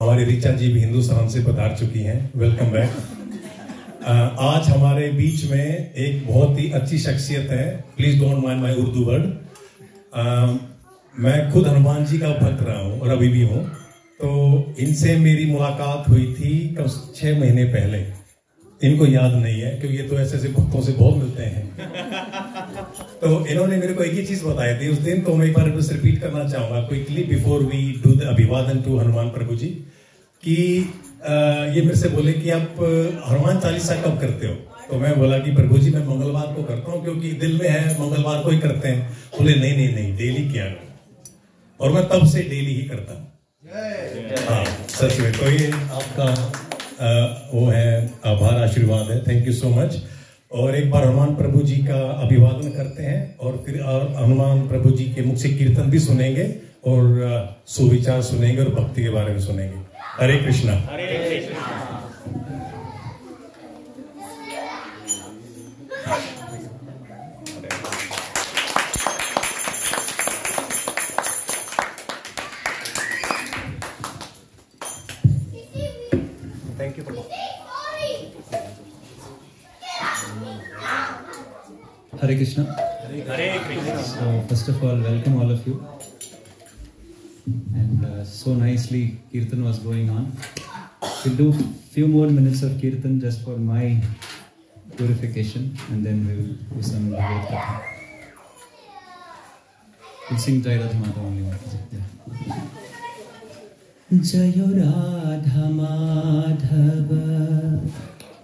हमारी ऋचा जी भी हिंदुस्तान से पधार चुकी हैं। Welcome back. आज हमारे बीच में एक बहुत ही अच्छी शख्सियत है। Please don't mind my Urdu word. मैं खुद हनुमान जी का भक्त रहा हूँ और अभी भी हूँ। तो इनसे मेरी मुलाकात हुई थी कम 6 महीने पहले। इनको याद नहीं है क्योंकि ये तो ऐसे ऐसे भक्तों से बहुत मिलते हैं। तो इन्होंने मेरे को एक ही चीज बताई थी उस दिन, तो मैं एक बार बस रिपीट करना चाहूंगा quickly before we do the अभिवादन टू हनुमान प्रभु जी, कि ये मेरे से बोले कि आप हनुमान चालीसा कब करते हो? तो मैं बोला कि प्रभु जी मैं मंगलवार को करता हूँ क्योंकि दिल में है मंगलवार को ही करते हैं। बोले नहीं नहीं नहीं, डेली किया। और मैं तब से डेली ही करता हूँ। हाँ सच में। तो ये आपका वो है आभार, आशीर्वाद है। Thank you so much. और एक बार हनुमान प्रभु जी का अभिवादन करते हैं और फिर हनुमान प्रभु जी के मुख से कीर्तन भी सुनेंगे और सुविचार सुनेंगे और भक्ति के बारे में सुनेंगे। हरे कृष्णा। हरे Krishna. Thank you. Hare Krishna. Hare Krishna. So first of all, welcome all of you. And so nicely Kirtan was going on. We'll do few more minutes of Kirtan just for my purification, and then we will do some Bhagavad Gita. We'll sing Jai Radha Madhava only one. Yeah. जयो राधा माधव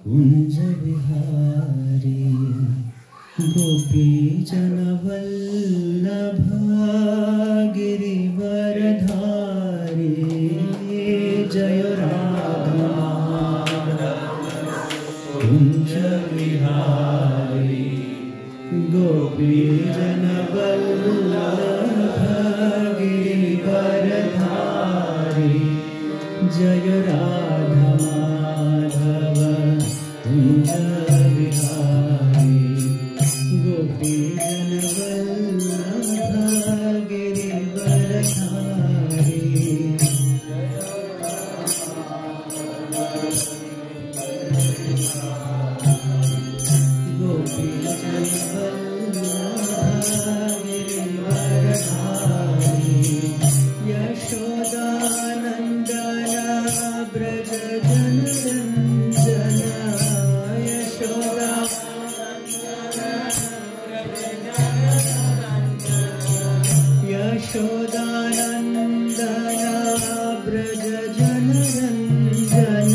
कुंज विहारी गोपी जन वल्लभ गिरिवर धारी। जयो राधा माधव कुंज विहारी गोपी जन वल्लभ गिरिवर धारी। जय राधा माधव कुंज विहारी गोपी जन वल्लभ गिरिवर धारी। गोपी जन वल्लभ गिरिवर धारी। यशोदानंदन ब्रज जन रंजन। यशोदानंदन ब्रज जन रंजन।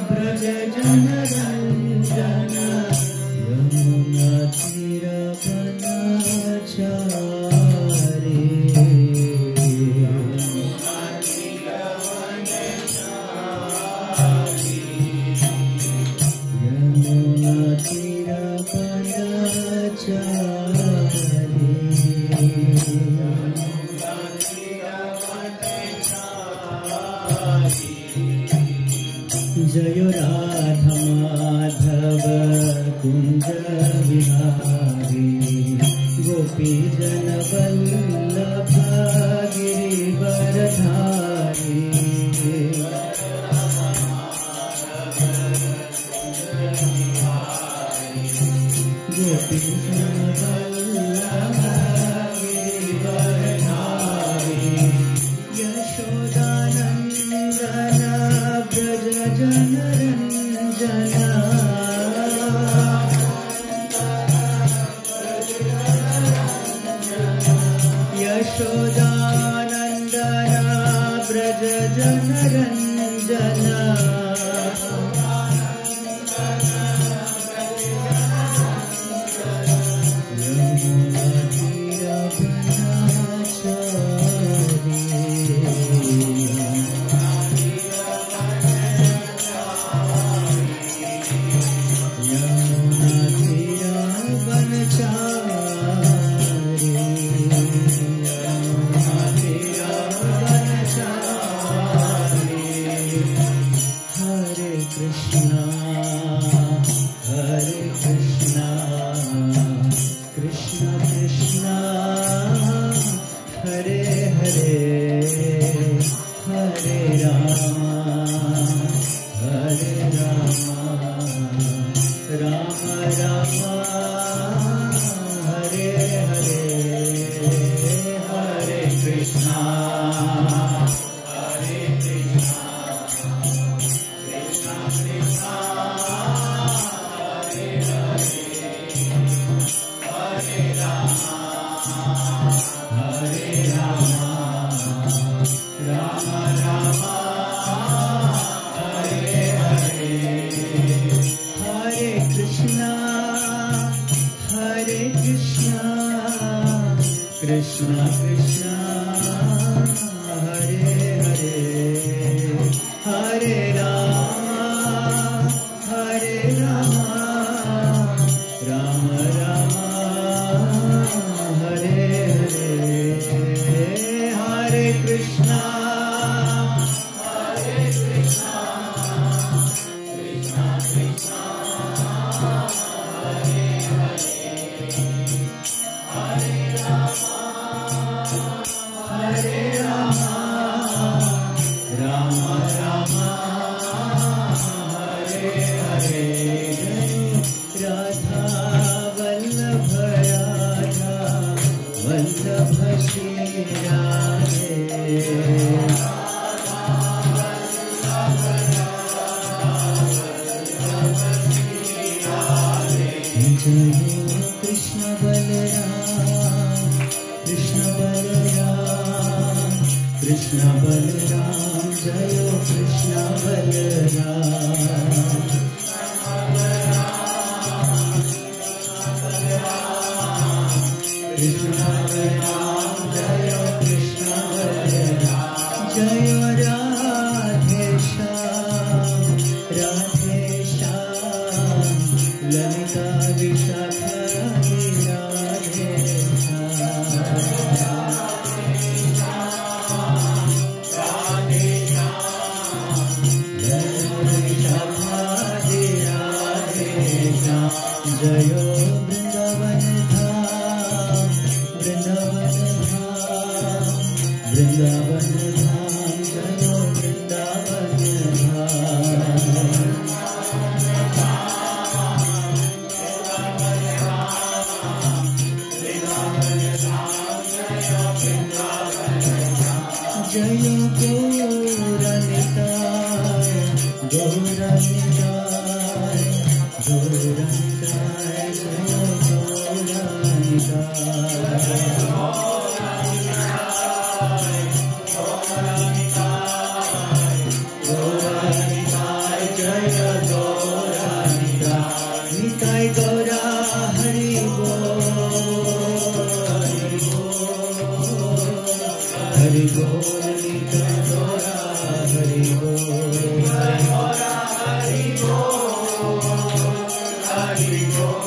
ब्रज जन रंजन। यमुना तीर वनचारी। यमुना तीर वनचारी। जय राधा माधव कुंज विहारी गोपी जन वल्लभ गिरिवर धारी। गोपी जन वल्लभ गिरिवर धारी। यशोदानंदन ब्रज जन रंजन। यशोदानंदन ब्रज जन रंजन। यमुना तीर वनचारी। यमुना तीर वनचारी। यमुना तीर वनचारी। हरे Krishna Hare Rama, Hare Rama, Rama Rama, Hare Hare, Hare Krishna, Hare Krishna, Krishna Krishna, Hare Hare, Hare Rama, Hare Rama, Rama Rama, Hare Hare, Hare Krishna, Hare Krishna, Krishna Krishna, Hare Hare, Hare Rama, Hare Rama, Rama Rama, Hare Hare, Hare Krishna, Hare Krishna, Krishna Krishna, Hare Hare, Hare Rama, Hare Rama, Rama Rama, Hare Hare, Radha Vallabh Radha Vallabh Shri Radhe, Jai Krishna Balaram, Krishna Balaram, Krishna Balaram, Jai Krishna Balaram, Krishna Balaram, Jai Krishna Balaram, Jai Radhe Shyam, Radhe Shyam, Lalita Vishakha Radhe Jayo Vrindavan Dham, Vrindavan Dham, Vrindavan Dham, Jayo Vrindavan Dham. Jayo Gauranitai, Gauranitai, Gauranitai, Jayo Gauranitai, Jaya Gauranitai, Nitai Gaura Hari Hari Bol, Nitai Gaura Hari Bol, Nitai Gaura Hari Bol, Hari Bol,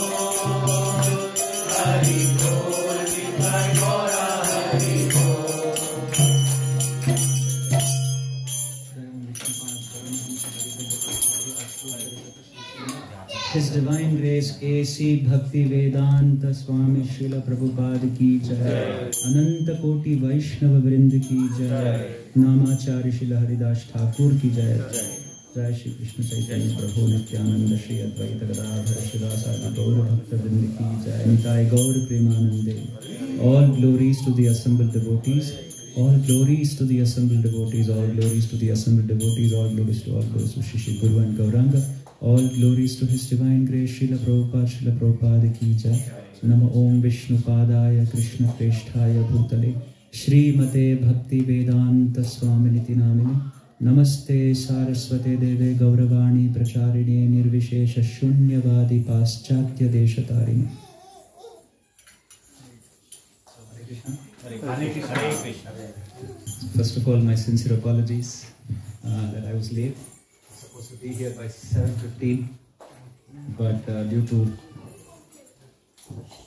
Hari Bol, Nitai Gaura Hari Bol. His Divine Grace A.C. Bhakti Vedanta Swami Srila Prabhupada ki jai, Ananta Koti Vaishnava Vrind ki jai, Namacharya Srila Haridas Thakur ki jai, Jai Shri Krishna Chaitanya Prabhu Nityananda Shri Advaita Gadadhar Shivasadi Gaur Bhakta Vrind ki jai, Nitai Gaur Premanande. All glories to the assembled devotees, all glories to the assembled devotees, all glories to the assembled devotees, all glories to Shri Guru and Gauranga. All glories to His Divine Grace, Srila Prabhupada ki jai. Namo Om Vishnu Padaya Krishna Presthaya Bhutale Shri Mate Bhakti Vedanta Swaminiti Namine Namaste Saraswate Deve Gauravani Pracharine Nirvishesha Shunyavadi Paschatya Deshatarine. First of all, my sincere apologies that I was late. Supposed to be here by 7:15, but due to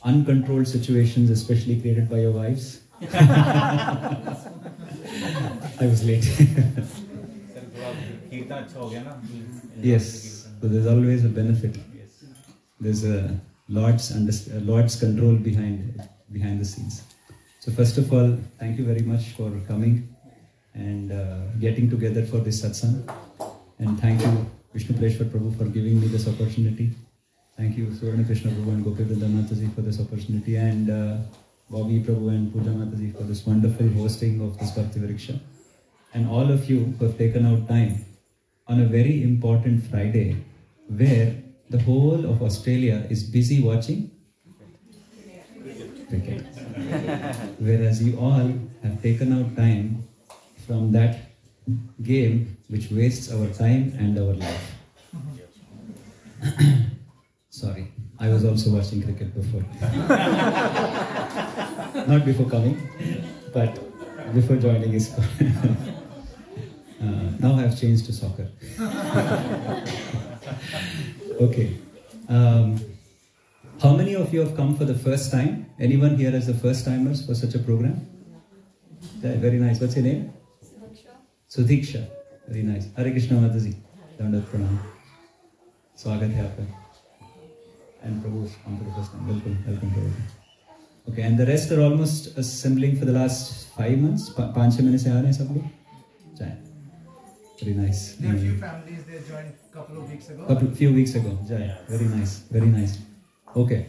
uncontrolled situations, especially created by your wives, I was late. Yes, so there's always a benefit. There's a Lord's control behind the scenes. So first of all, thank you very much for coming and getting together for this satsang. And thank you, Vishnu Preshwar Prabhu, for giving me this opportunity. Thank you, Suvarna Krishna Prabhu and Gopi Vrinda Mataji for this opportunity, and Bobby Prabhu and Pooja Mataji for this wonderful hosting of this Bhakti Vriksha. And all of you who have taken out time on a very important Friday where the whole of Australia is busy watching cricket. Whereas you all have taken out time from that game which wastes our time and our life. Sorry, I was also watching cricket before. Not before coming, but before joining ISKCON. Now I have changed to soccer. Okay. How many of you have come for the first time? Anyone here as the first timers for such a program? Yeah, very nice. What's your name? Sudhiksha. Very nice. Hare Krishna Mataji. Dandat Pranam. Swagat hai aapka. And Prabhu has come for the first time. Welcome, welcome Prabhu. Okay, and the rest are almost assembling for the last 5 months. 5-6 mahine se aa rahe hain sab log. Jai. Very nice. There are few families they joined a couple of weeks ago. Few weeks ago. Jai. Very nice. Very nice. Okay.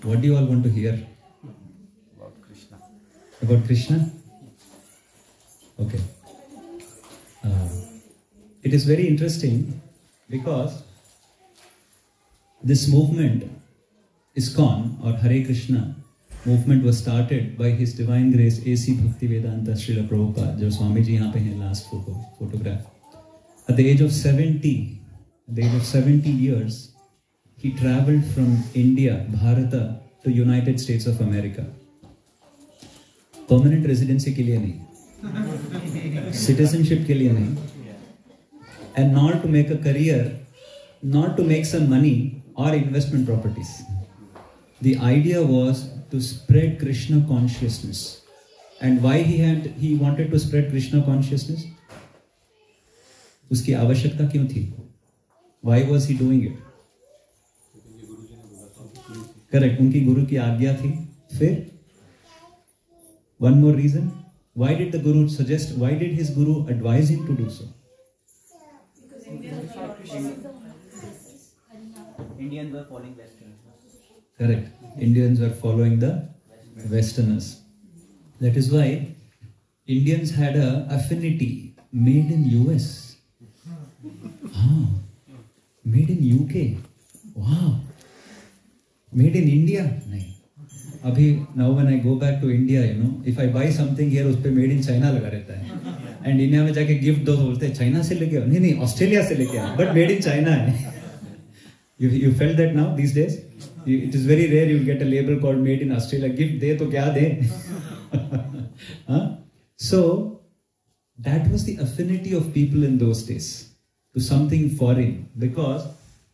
What do you all want to hear? About Krishna. About Krishna? Okay. It is very interesting because this movement, ISKCON or Hare Krishna movement, was started by His Divine Grace A.C. Bhaktivedanta Srila Prabhupada, जो स्वामी जी यहाँ पे हैं last photograph. At the age of 70 years, he traveled from India, Bharata, to United States of America. Permanent residency के लिए नहीं, citizenship के लिए नहीं, and not to make a career, not to make some money or investment properties. The idea was to spread Krishna consciousness. And why he wanted to spread Krishna consciousness? उसकी आवश्यकता क्यों थी? Why was he doing it? Correct, उनकी गुरु की आज्ञा थी. फिर one more reason. Why did the guru suggest? Why did his guru advise him to do so? Because Indians were following Westerners. Correct. Indians were following the Westerners. That is why Indians had a affinity. Made in US. Made in UK. Wow. Made in India? नहीं. Abhi, now when I go back to India, if I buy something here, उस पे made in China लगा रहता है. And India में जाके gift दो तो बोलते हैं China से लेके आओ. नहीं, Australia से लेके आओ. But made in China है. You felt that now these days? It is very rare you get a label called made in Australia. Gift दे तो क्या दे? So that was the affinity of people in those days to something foreign, because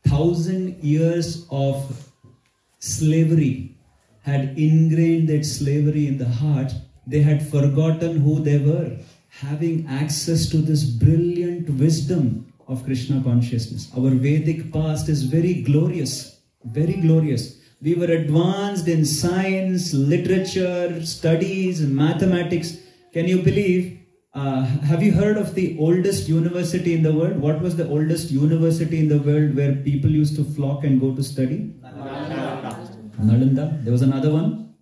1,000 years of slavery had ingrained that slavery in the heart. They had forgotten who they were, having access to this brilliant wisdom of Krishna consciousness. Our Vedic past is very glorious, very glorious. We were advanced in science, literature, studies, mathematics. Can you believe? Have you heard of the oldest university in the world? What was the oldest university in the world where people used to flock and go to study? Nalanda. There was another one?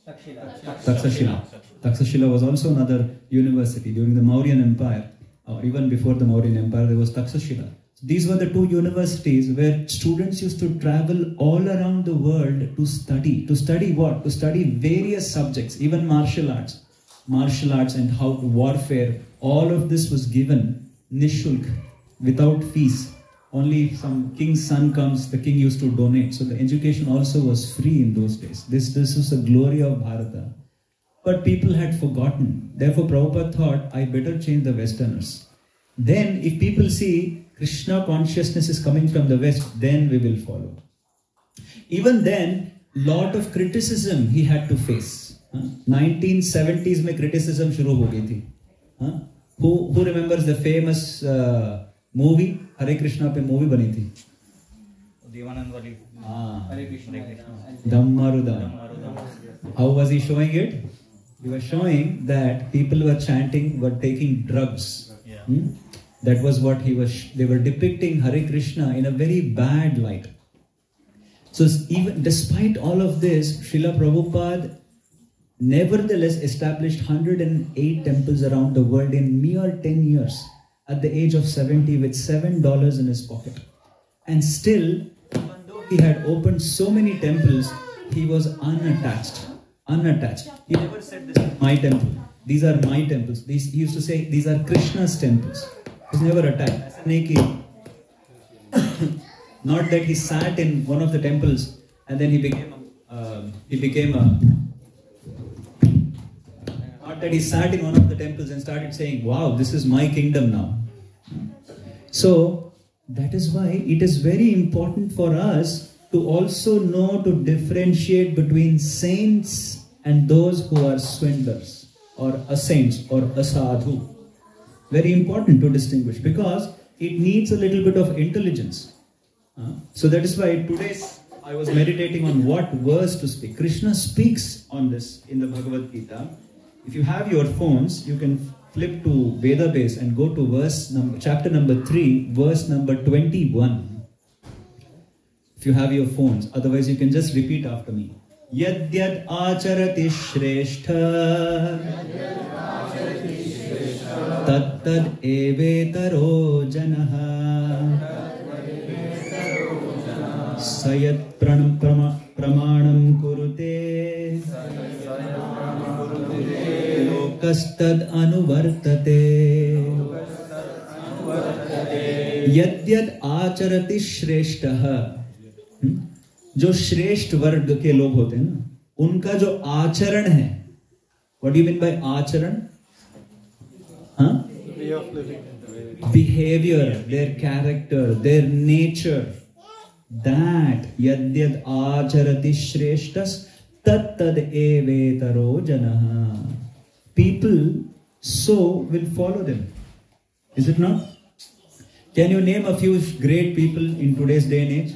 Takshashila. Takshashila was also another university during the Mauryan Empire, or even before the Mauryan Empire. There was Takshashila. These were the two universities where students used to travel all around the world to study. To study what? To study various subjects, even martial arts and how to warfare. All of this was given nishulk, without fees. Only some king's son comes, the king used to donate. So the education also was free in those days. This is the glory of Bharata. But people had forgotten. Therefore Prabhupada thought, I better change the Westerners. Then if people see Krishna consciousness is coming from the West, then we will follow. Even then, lot of criticism he had to face. 1970s में criticism शुरू हो गई थी. Who remembers the famous movie? Hare Krishna पे movie बनी थी. Devanand Wali. Hare Krishna. Dhammarudam. How was he showing it? He was showing that people were chanting, were taking drugs. Yeah. That was what they were depicting Hare Krishna in a very bad light. So even despite all of this, Srila Prabhupada nevertheless established 108 temples around the world in mere 10 years at the age of 70 with $7 in his pocket. And still, even though he had opened so many temples, he was unattached. He never said, this is my temple. These are my temples. He used to say, these are Krishna's temples. He was never attached. Not that he sat in one of the temples and then not that he sat in one of the temples and started saying, wow, this is my kingdom now. So, that is why it is very important for us to also know to differentiate between saints and those who are swindlers or saints or sadhu. Very important to distinguish because it needs a little bit of intelligence. So that is why today I was meditating on what verse to speak. Krishna speaks on this in the Bhagavad Gita. If you have your phones, you can flip to Vedabase and go to chapter number 3, verse number 21. If you have your phones, otherwise you can just repeat after me. Yad yad acharati shrestha tad tad evetaro janaha sayat pramanam kurute lokastad anuvartate yad yad acharati shrestha. जो श्रेष्ठ वर्ग के लोग होते हैं ना, उनका जो आचरण है, what do you mean by आचरण? Way of living. Behavior, their character, their nature, that yadyad acharati shreshtas tat tad evetaro janaha. People so will follow them. Is it not? Can you name a few great people in today's day and age?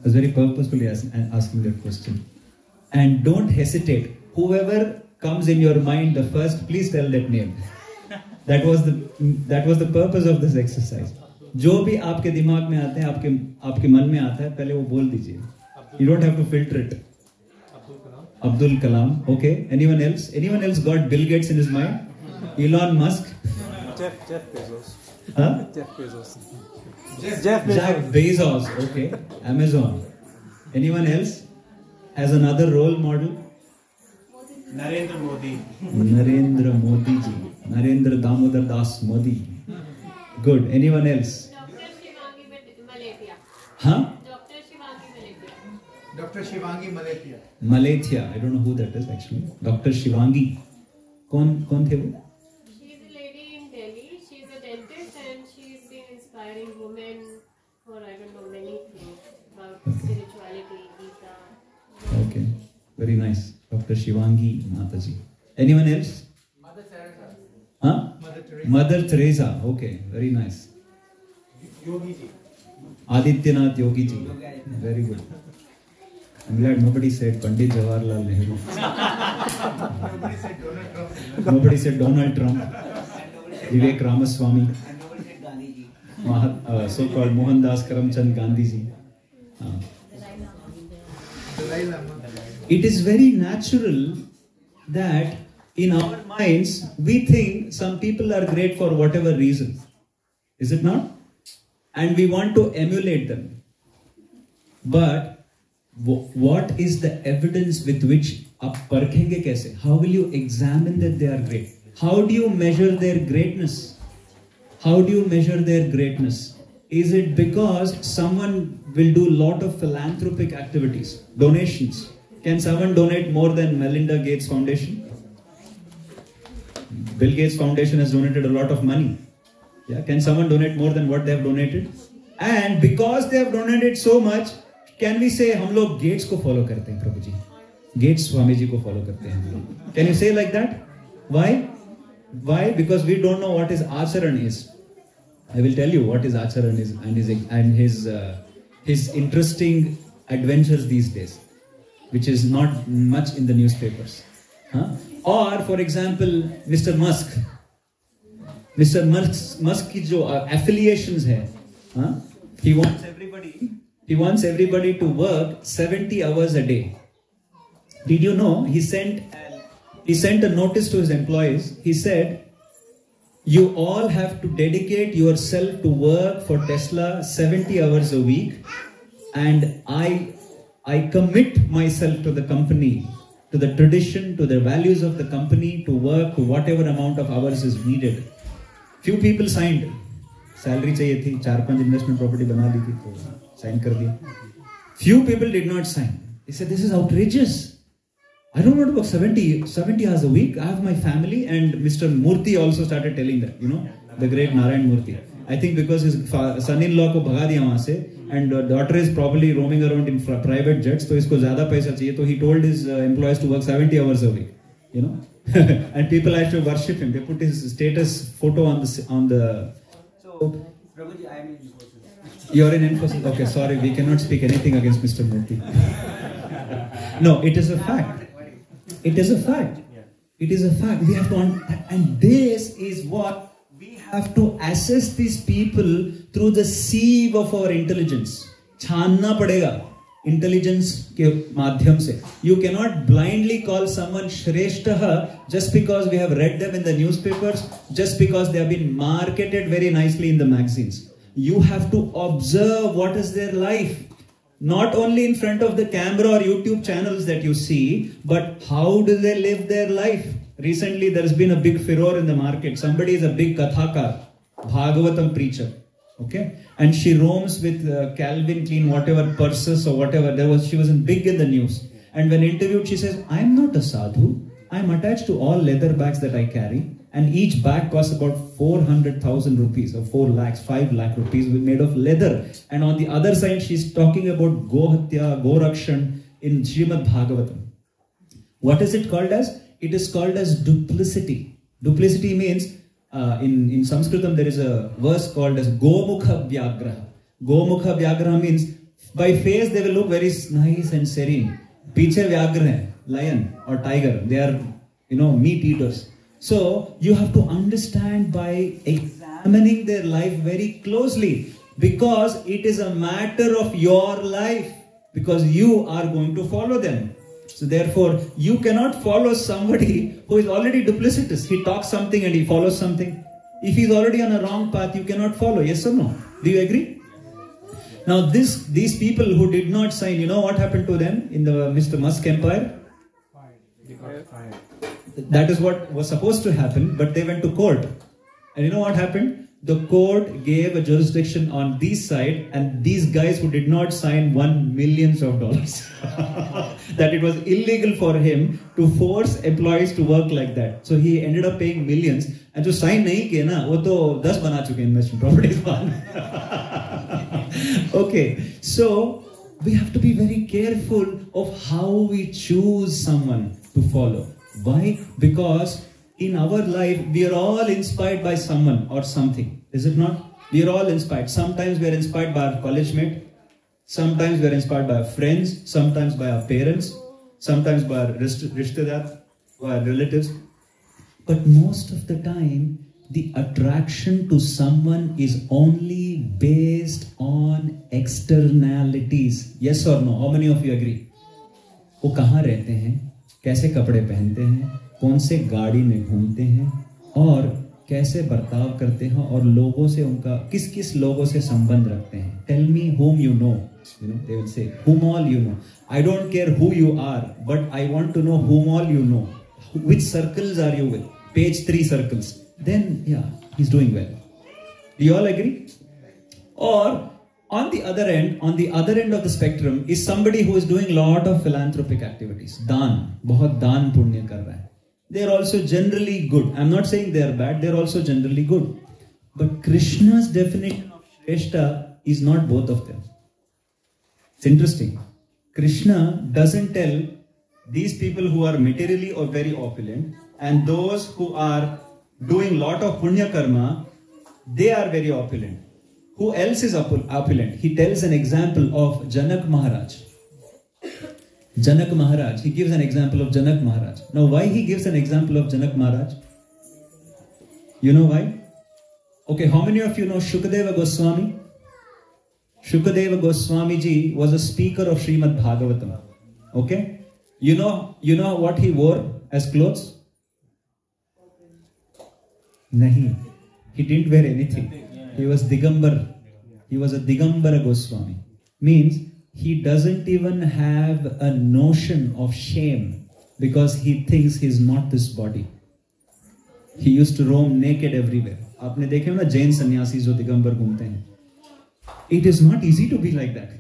I was very purposefully asking that question. And don't hesitate. Whoever comes in your mind the first, please tell that name. That was the purpose of this exercise. जो भी आपके दिमाग में आते हैं, आपके मन में आता है, पहले वो बोल दीजिए. You don't have to filter it. Abdul Kalam. Okay. Anyone else? Anyone else got Bill Gates in his mind? Elon Musk. Jeff Bezos. Huh? Jeff Bezos. Jeff Bezos. Okay. Amazon. Anyone else has another role model? Narendra Modi. Narendra Modi ji. Narendra Damodar Das Modi. Good. Anyone else? Dr. Shivangi Malathia. Huh? Dr. Shivangi Malathia. Dr. Shivangi Malathia. Malathia. I don't know who that is actually. Dr. Shivangi. कौन थे वो? She is a lady in Delhi. She is a dentist and she has been inspiring women for I don't know many things about spirituality, Gita. Okay. Very nice. Dr. Shivangi Mataji. Anyone else? Mother Teresa. Huh? Mother Teresa. Mother Teresa. Okay. Very nice. Yogi ji. Adityanath Yogi ji. Very good. I'm glad nobody said Pandit Jawaharlal Nehru. Nobody said Donald Trump. Nobody said Donald Trump. Vivek Ramaswamy. And nobody said Gandhi ji. So-called Mohandas Karamchand Gandhi ji. Dalai Lama. It is very natural that in our minds we think some people are great for whatever reason. Is it not? And we want to emulate them. But what is the evidence with which आप परखेंगे कैसे? How will you examine that they are great? How do you measure their greatness? How do you measure their greatness? Is it because someone will do a lot of philanthropic activities, donations? Can someone donate more than Melinda Gates Foundation? Bill Gates Foundation has donated a lot of money. Yeah, can someone donate more than what they have donated? And because they have donated so much, can we say हम लोग Gates को follow करते हैं प्रभु जी? Gates Swami ji को follow करते हैं हम लोग. Can you say like that? Why? Why? Because we don't know what his acharan is. I will tell you what his acharan is and his interesting adventures these days, which is not much in the newspapers. Huh? Or for example, Mr. Musk. Mr. Musk की जो affiliations है, huh? He wants everybody to work 70 hours a day. Did you know he sent a notice to his employees? He said, you all have to dedicate yourself to work for Tesla 70 hours a week, and I commit myself to the company, to the tradition, to the values of the company, to work to whatever amount of hours is needed. Few people signed. Salary चाहिए थी, 4-5 investment property बना ली थी, तो sign कर दिया. Few people did not sign. They said, this is outrageous. I don't want to work 70 hours a week. I have my family. And Mr. Murthy also started telling that, the great Narayan Murthy. I think because his son-in-law को भगा दिया वहाँ से, and daughter is probably roaming around in private jets, तो इसको ज़्यादा पैसा चाहिए, तो he told his employees to work 70 hours a week, and people actually worship him. They put his status photo on the. So, Prabhuji, I am in Infosys. You're in Infosys. Okay, sorry, we cannot speak anything against Mr. Murthy. No, it is a fact. It is a fact. It is a fact. We have to, and this is what we have to assess these people through the sieve of our intelligence. छानना पड़ेगा intelligence के माध्यम से. You cannot blindly call someone Shrestha just because we have read them in the newspapers, just because they have been marketed very nicely in the magazines. You have to observe what is their life. Not only in front of the camera or YouTube channels that you see, but how do they live their life? Recently, there has been a big furor in the market. Somebody is a big Kathakar, Bhagavatam preacher, okay? And she roams with Calvin Klein, whatever purses or whatever. She was big in the news. And when interviewed, she says, I am not a sadhu. I am attached to all leather bags that I carry. And each bag costs about 400,000 rupees or 4 lakhs, 5 lakh rupees made of leather. And on the other side, she's talking about Gohatya, Gorakshan in Srimad Bhagavatam. What is it called as? It is called as duplicity. Duplicity means, in Sanskritam, there is a verse called as Gomukha Vyagraha. Gomukha Vyagraha means, by face they will look very nice and serene. Piche Vyagra hai, lion or tiger. They are, meat eaters. So, you have to understand by examining their life very closely, because it is a matter of your life, because you are going to follow them. So therefore, you cannot follow somebody who is already duplicitous. He talks something and he follows something. If he is already on a wrong path, you cannot follow. Yes or no? Do you agree? Now these people who did not sign, you know what happened to them in the Mr. Musk empire? That is what was supposed to happen, but they went to court. And you know what happened? The court gave a jurisdiction on this side, and these guys who did not sign won millions of dollars. That it was illegal for him to force employees to work like that. So he ended up paying millions. And जो sign नहीं किए ना, वो तो 10 बना चुके investment properties. Okay, so we have to be very careful of how we choose someone to follow. Why? Because in our life, we are all inspired by someone or something. Is it not? We are all inspired. Sometimes we are inspired by our college mate. Sometimes we are inspired by our friends. Sometimes by our parents. Sometimes by our rishtedar, by our relatives. But most of the time, the attraction to someone is only based on externalities. Yes or no? How many of you agree? वो कहाँ रहते हैं? कैसे कपड़े पहनते हैं, कौन से गाड़ी में घूमते हैं, और कैसे बर्ताव करते हैं, और लोगों से उनका किस लोगों से संबंध रखते हैं. Tell me whom you know. They will say whom all you know. I don't care who you are, but I want to know whom all you know. Which circles are you with? Page 3 circles. Then yeah, he's doing well. Do you all agree? Or on the other end of the spectrum is somebody who is doing lot of philanthropic activities. Daan, बहुत दान पुण्य कर रहा है. They are also generally good. I'm not saying they are bad. They are also generally good. But Krishna's definition of Shrestha is not both of them. It's interesting. Krishna doesn't tell these people who are materially or very opulent and those who are doing lot of punya karma, They are very opulent. Who else is opulent? He tells an example of Janak Maharaj. Janak Maharaj, he gives an example of Janak Maharaj. Now, why he gives an example of Janak Maharaj? You know why? Okay, how many of you know Shukadeva Goswami? Shukadeva Goswami ji was a speaker of Srimad Bhagavatam. Okay? You know what he wore as clothes? Nahi. He didn't wear anything. He was Digambar. He was a Digambara Goswami. Means he doesn't even have a notion of shame because he thinks he's not this body. He used to roam naked everywhere. आपने देखे हो ना जैन सन्यासी जो दिगंबर घूमते हैं. It is not easy to be like that.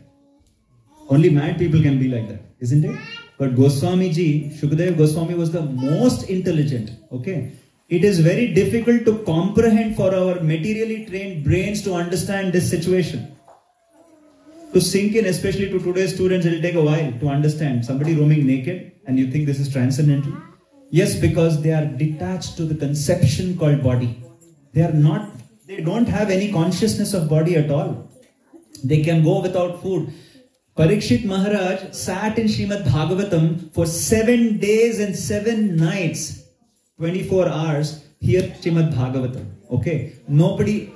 Only mad people can be like that, isn't it? But Goswami ji, Shukadeva Goswami was the most intelligent. Okay, it is very difficult to comprehend for our materially trained brains to understand this situation. To sink in, especially to today's students, it will take a while to understand. Somebody roaming naked and you think this is transcendental? Yes, because they are detached to the conception called body. They don't have any consciousness of body at all. They can go without food. Parikshit Maharaj sat in Srimad Bhagavatam for 7 days and 7 nights, 24 hours, here Srimad Bhagavatam. Okay, nobody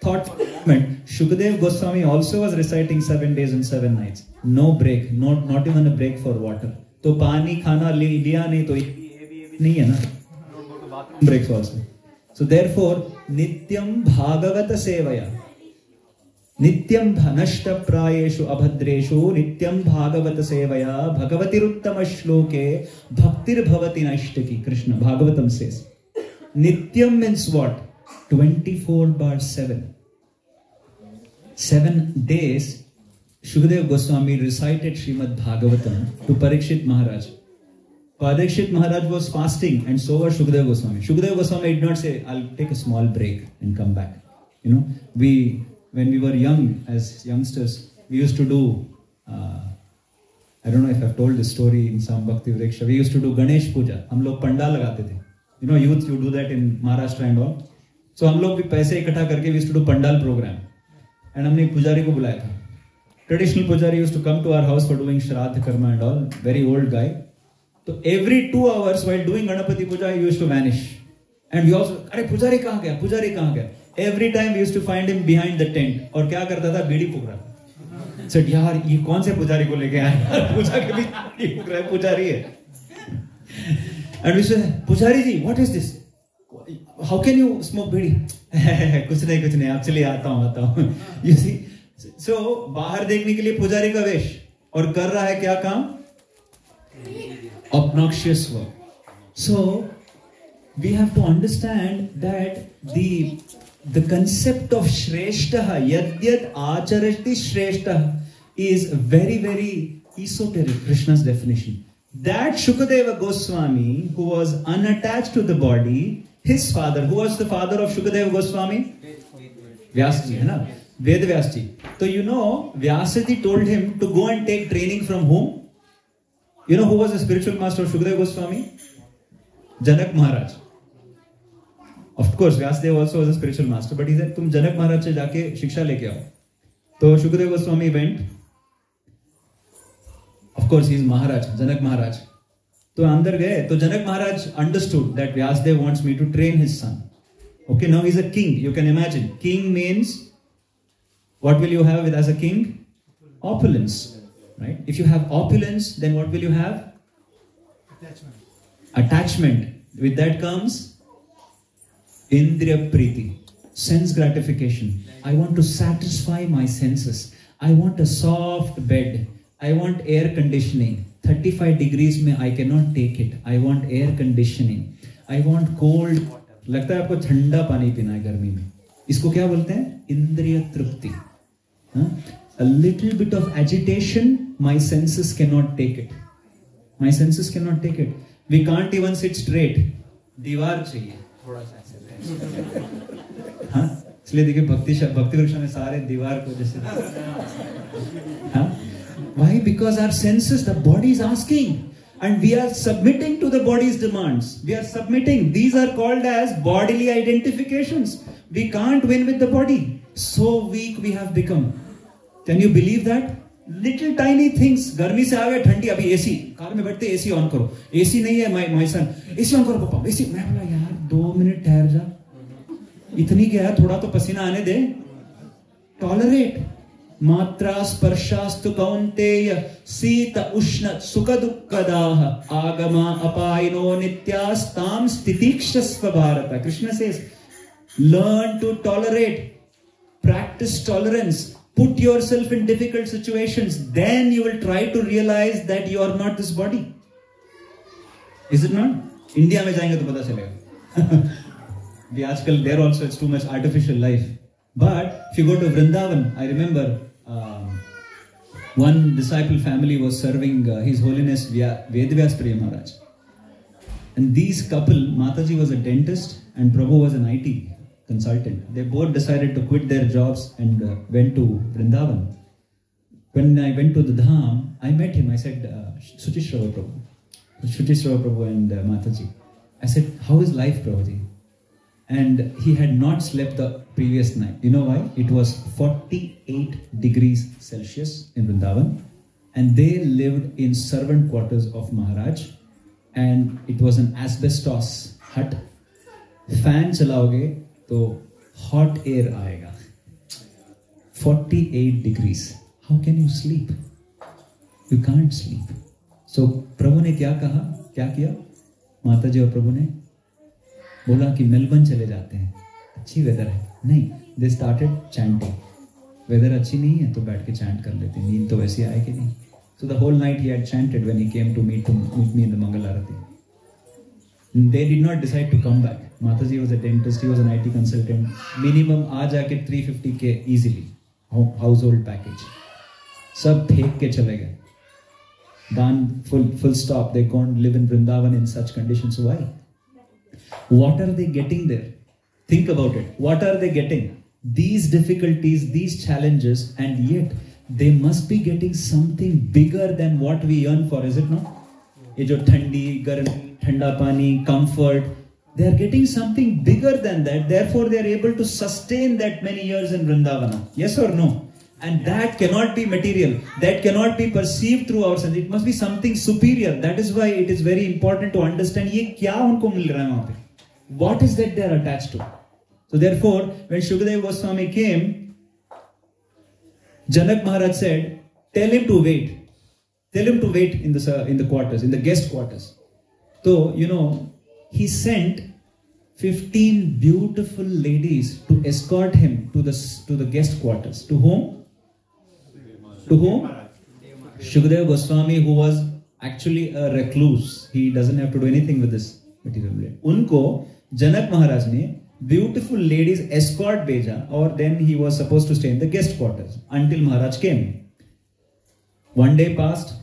thought for a moment. Shukadeva Goswami also was reciting 7 days and 7 nights. No break, not even a break for water. तो पानी खाना लिया नहीं तो नहीं है ना. Breaks also. So therefore, Nityam Bhagavata Sevaya. Nityam Nashta Prayeshu Abhadreshu Nityam Bhagavata Sevaya Bhagavatiruttama Shloke Bhaktir Bhavati Nashtaki. Krishna Bhagavatam says. Nityam means what? 24/7. 7 days Shukadeva Goswami recited Srimad Bhagavatam to Parikshit Maharaj. Parikshit Maharaj was fasting and so was Shukadeva Goswami. Shukadeva Goswami did not say, I'll take a small break and come back. You know, when we were young, as youngsters, we used to do, I don't know if I've told this story in some Bhakti Vriksha, we used to do Ganesh Puja. हम लोग पंडाल लगाते थे. You know, youth, you do that in Maharashtra and all. So हम लोग भी पैसे इकट्ठा करके we used to do pandal program. And हमने एक पुजारी को बुलाया था. Traditional pujari used to come to our house for doing Shraddha Karma and all. Very old guy. So every 2 hours while doing Ganapati Puja, he used to vanish. And we also, अरे पुजारी कहाँ गया? पुजारी कहाँ गया? Every time we used to find him behind the tent. और क्या करता था? बीड़ी फूक रहा था. Said, यार ये कौन से पुजारी को लेके आए? पूजा के भी बीड़ी फूक रहा है, पुजारी है. And we said, पुजारी जी, what is this? How can you smoke बीड़ी? कुछ नहीं, आप चलिए आता हूँ. You see, so बाहर देखने के लिए पुजारी का वेश और कर रहा है क्या काम? Obnoxious work. So we have to understand that the concept of Shreshtaha, Yadyat Acharati Shreshtaha, is very, very esoteric, Krishna's definition. That Shukadeva Goswami, who was unattached to the body, his father, who was the father of Shukadeva Goswami? Vyasji, hai na? Ved Vyasji. So you know, Vyasaji told him to go and take training from whom? You know who was the spiritual master of Shukadeva Goswami? Janak Maharaj. Of course, Vyasadeva also was a spiritual master, but he said, "Tum Janak Maharaj se jaake shiksha leke aao." So Shukadeva Goswami went. Of course, he is Maharaj, Janak Maharaj. So andar gaye. So Janak Maharaj understood that Vyasadeva wants me to train his son. Okay, now he's a king. You can imagine. King means, what will you have as a king? Opulence. Right? If you have opulence, then what will you have? Attachment. With that comes Indriya Priti, sense gratification. I want to satisfy my senses. I want a soft bed. I want air conditioning. 35 degrees mein I cannot take it. I want air conditioning. I want cold. लगता है आपको ठंडा पानी पीना है गर्मी में. इसको क्या बोलते हैं? इंद्रिय तृप्ति. A little bit of agitation, my senses cannot take it. My senses cannot take it. We can't even sit straight. दीवार चाहिए. थोड़ा सा ऐसे. हाँ? इसलिए देखिए भक्ति वृक्ष में सारे दीवार को जैसे. हाँ? Why? Because our senses, the body is asking. And we are submitting to the body's demands. We are submitting. These are called as bodily identifications. We can't win with the body. So weak we have become. Can you believe that? Little tiny things. गर्मी से आ गए, ठंडी, अभी AC, car में बैठते AC on करो, AC नहीं है माय सन, एसी ऑन करो पापा, एसी। मैं बोला यार 2 मिनट ठहर जा, इतनी क्या है, थोड़ा तो पसीना आने दे, टॉलरेट। मात्रा स्पर्शास्तु कौन्तेय शीत उष्ण सुख दुःखदाः आगमा अपायिनो नित्यास्तां स्थितिक्षस्व Bharat. Krishna says, learn to tolerate, practice tolerance, put yourself in difficult situations, then you will try to realize that you are not this body. Is it not? India में जाएंगे तो पता चलेगा। We आजकल there also it's too much artificial life. But if you go to Vrindavan, I remember one disciple family was serving His Holiness Vedvyas Priya Maharaj. And these couple, Mataji was a dentist and Prabhu was an IT consultant. They both decided to quit their jobs and went to Vrindavan. When I went to the Dham, I met him. I said, Suchishrava Prabhu and Mataji. I said, how is life, Prabhuji? And he had not slept the previous night. You know why? It was 48 degrees Celsius in Vrindavan. And they lived in servant quarters of Maharaj. And it was an asbestos hut. Fan chalaoge to hot air aayega. 48 degrees. How can you sleep? You can't sleep. So Prabhu ने क्या कहा? क्या किया? माता जी और प्रभु ने बोला कि मेलबर्न चले जाते हैं, अच्छी वेदर है। नहीं, they started chanting. वेदर अच्छी नहीं है तो बैठ के चैंट कर लेते हैं, नींद तो वैसे आएगी नहीं। So the whole night he had chanted when he came to meet me in the Mangal Arati. They did not decide to come back. Mataji was a dentist, he was an IT consultant. Minimum आ जाके 350K easily, household package. सब फेंक के चले गए। Done, full stop. They can't live in Vrindavan in such conditions. Why? What are they getting there? Think about it. What are they getting? These difficulties, these challenges, and yet they must be getting something bigger than what we earn for, is it not? ये जो ठंडी, गर्मी, ठंडा पानी, comfort, they are getting something bigger than that. Therefore, they are able to sustain that many years in Vrindavana. Yes or no? And that cannot be material. That cannot be perceived through our sense. It must be something superior. That is why it is very important to understand ये क्या उनको मिल रहा है वहाँ पे. What is that they are attached to? So therefore, when Shukadeva Goswami came, Janak Maharaj said, tell him to wait. Tell him to wait in the quarters, in the guest quarters. So, you know, he sent 15 beautiful ladies to escort him to the guest quarters. To whom? To whom? Shukadeva Goswami, who was actually a recluse. He doesn't have to do anything with this material world. Unko Janak Maharaj ne beautiful ladies escort भेजा, or then he was supposed to stay in the guest quarters until Maharaj came. One day passed,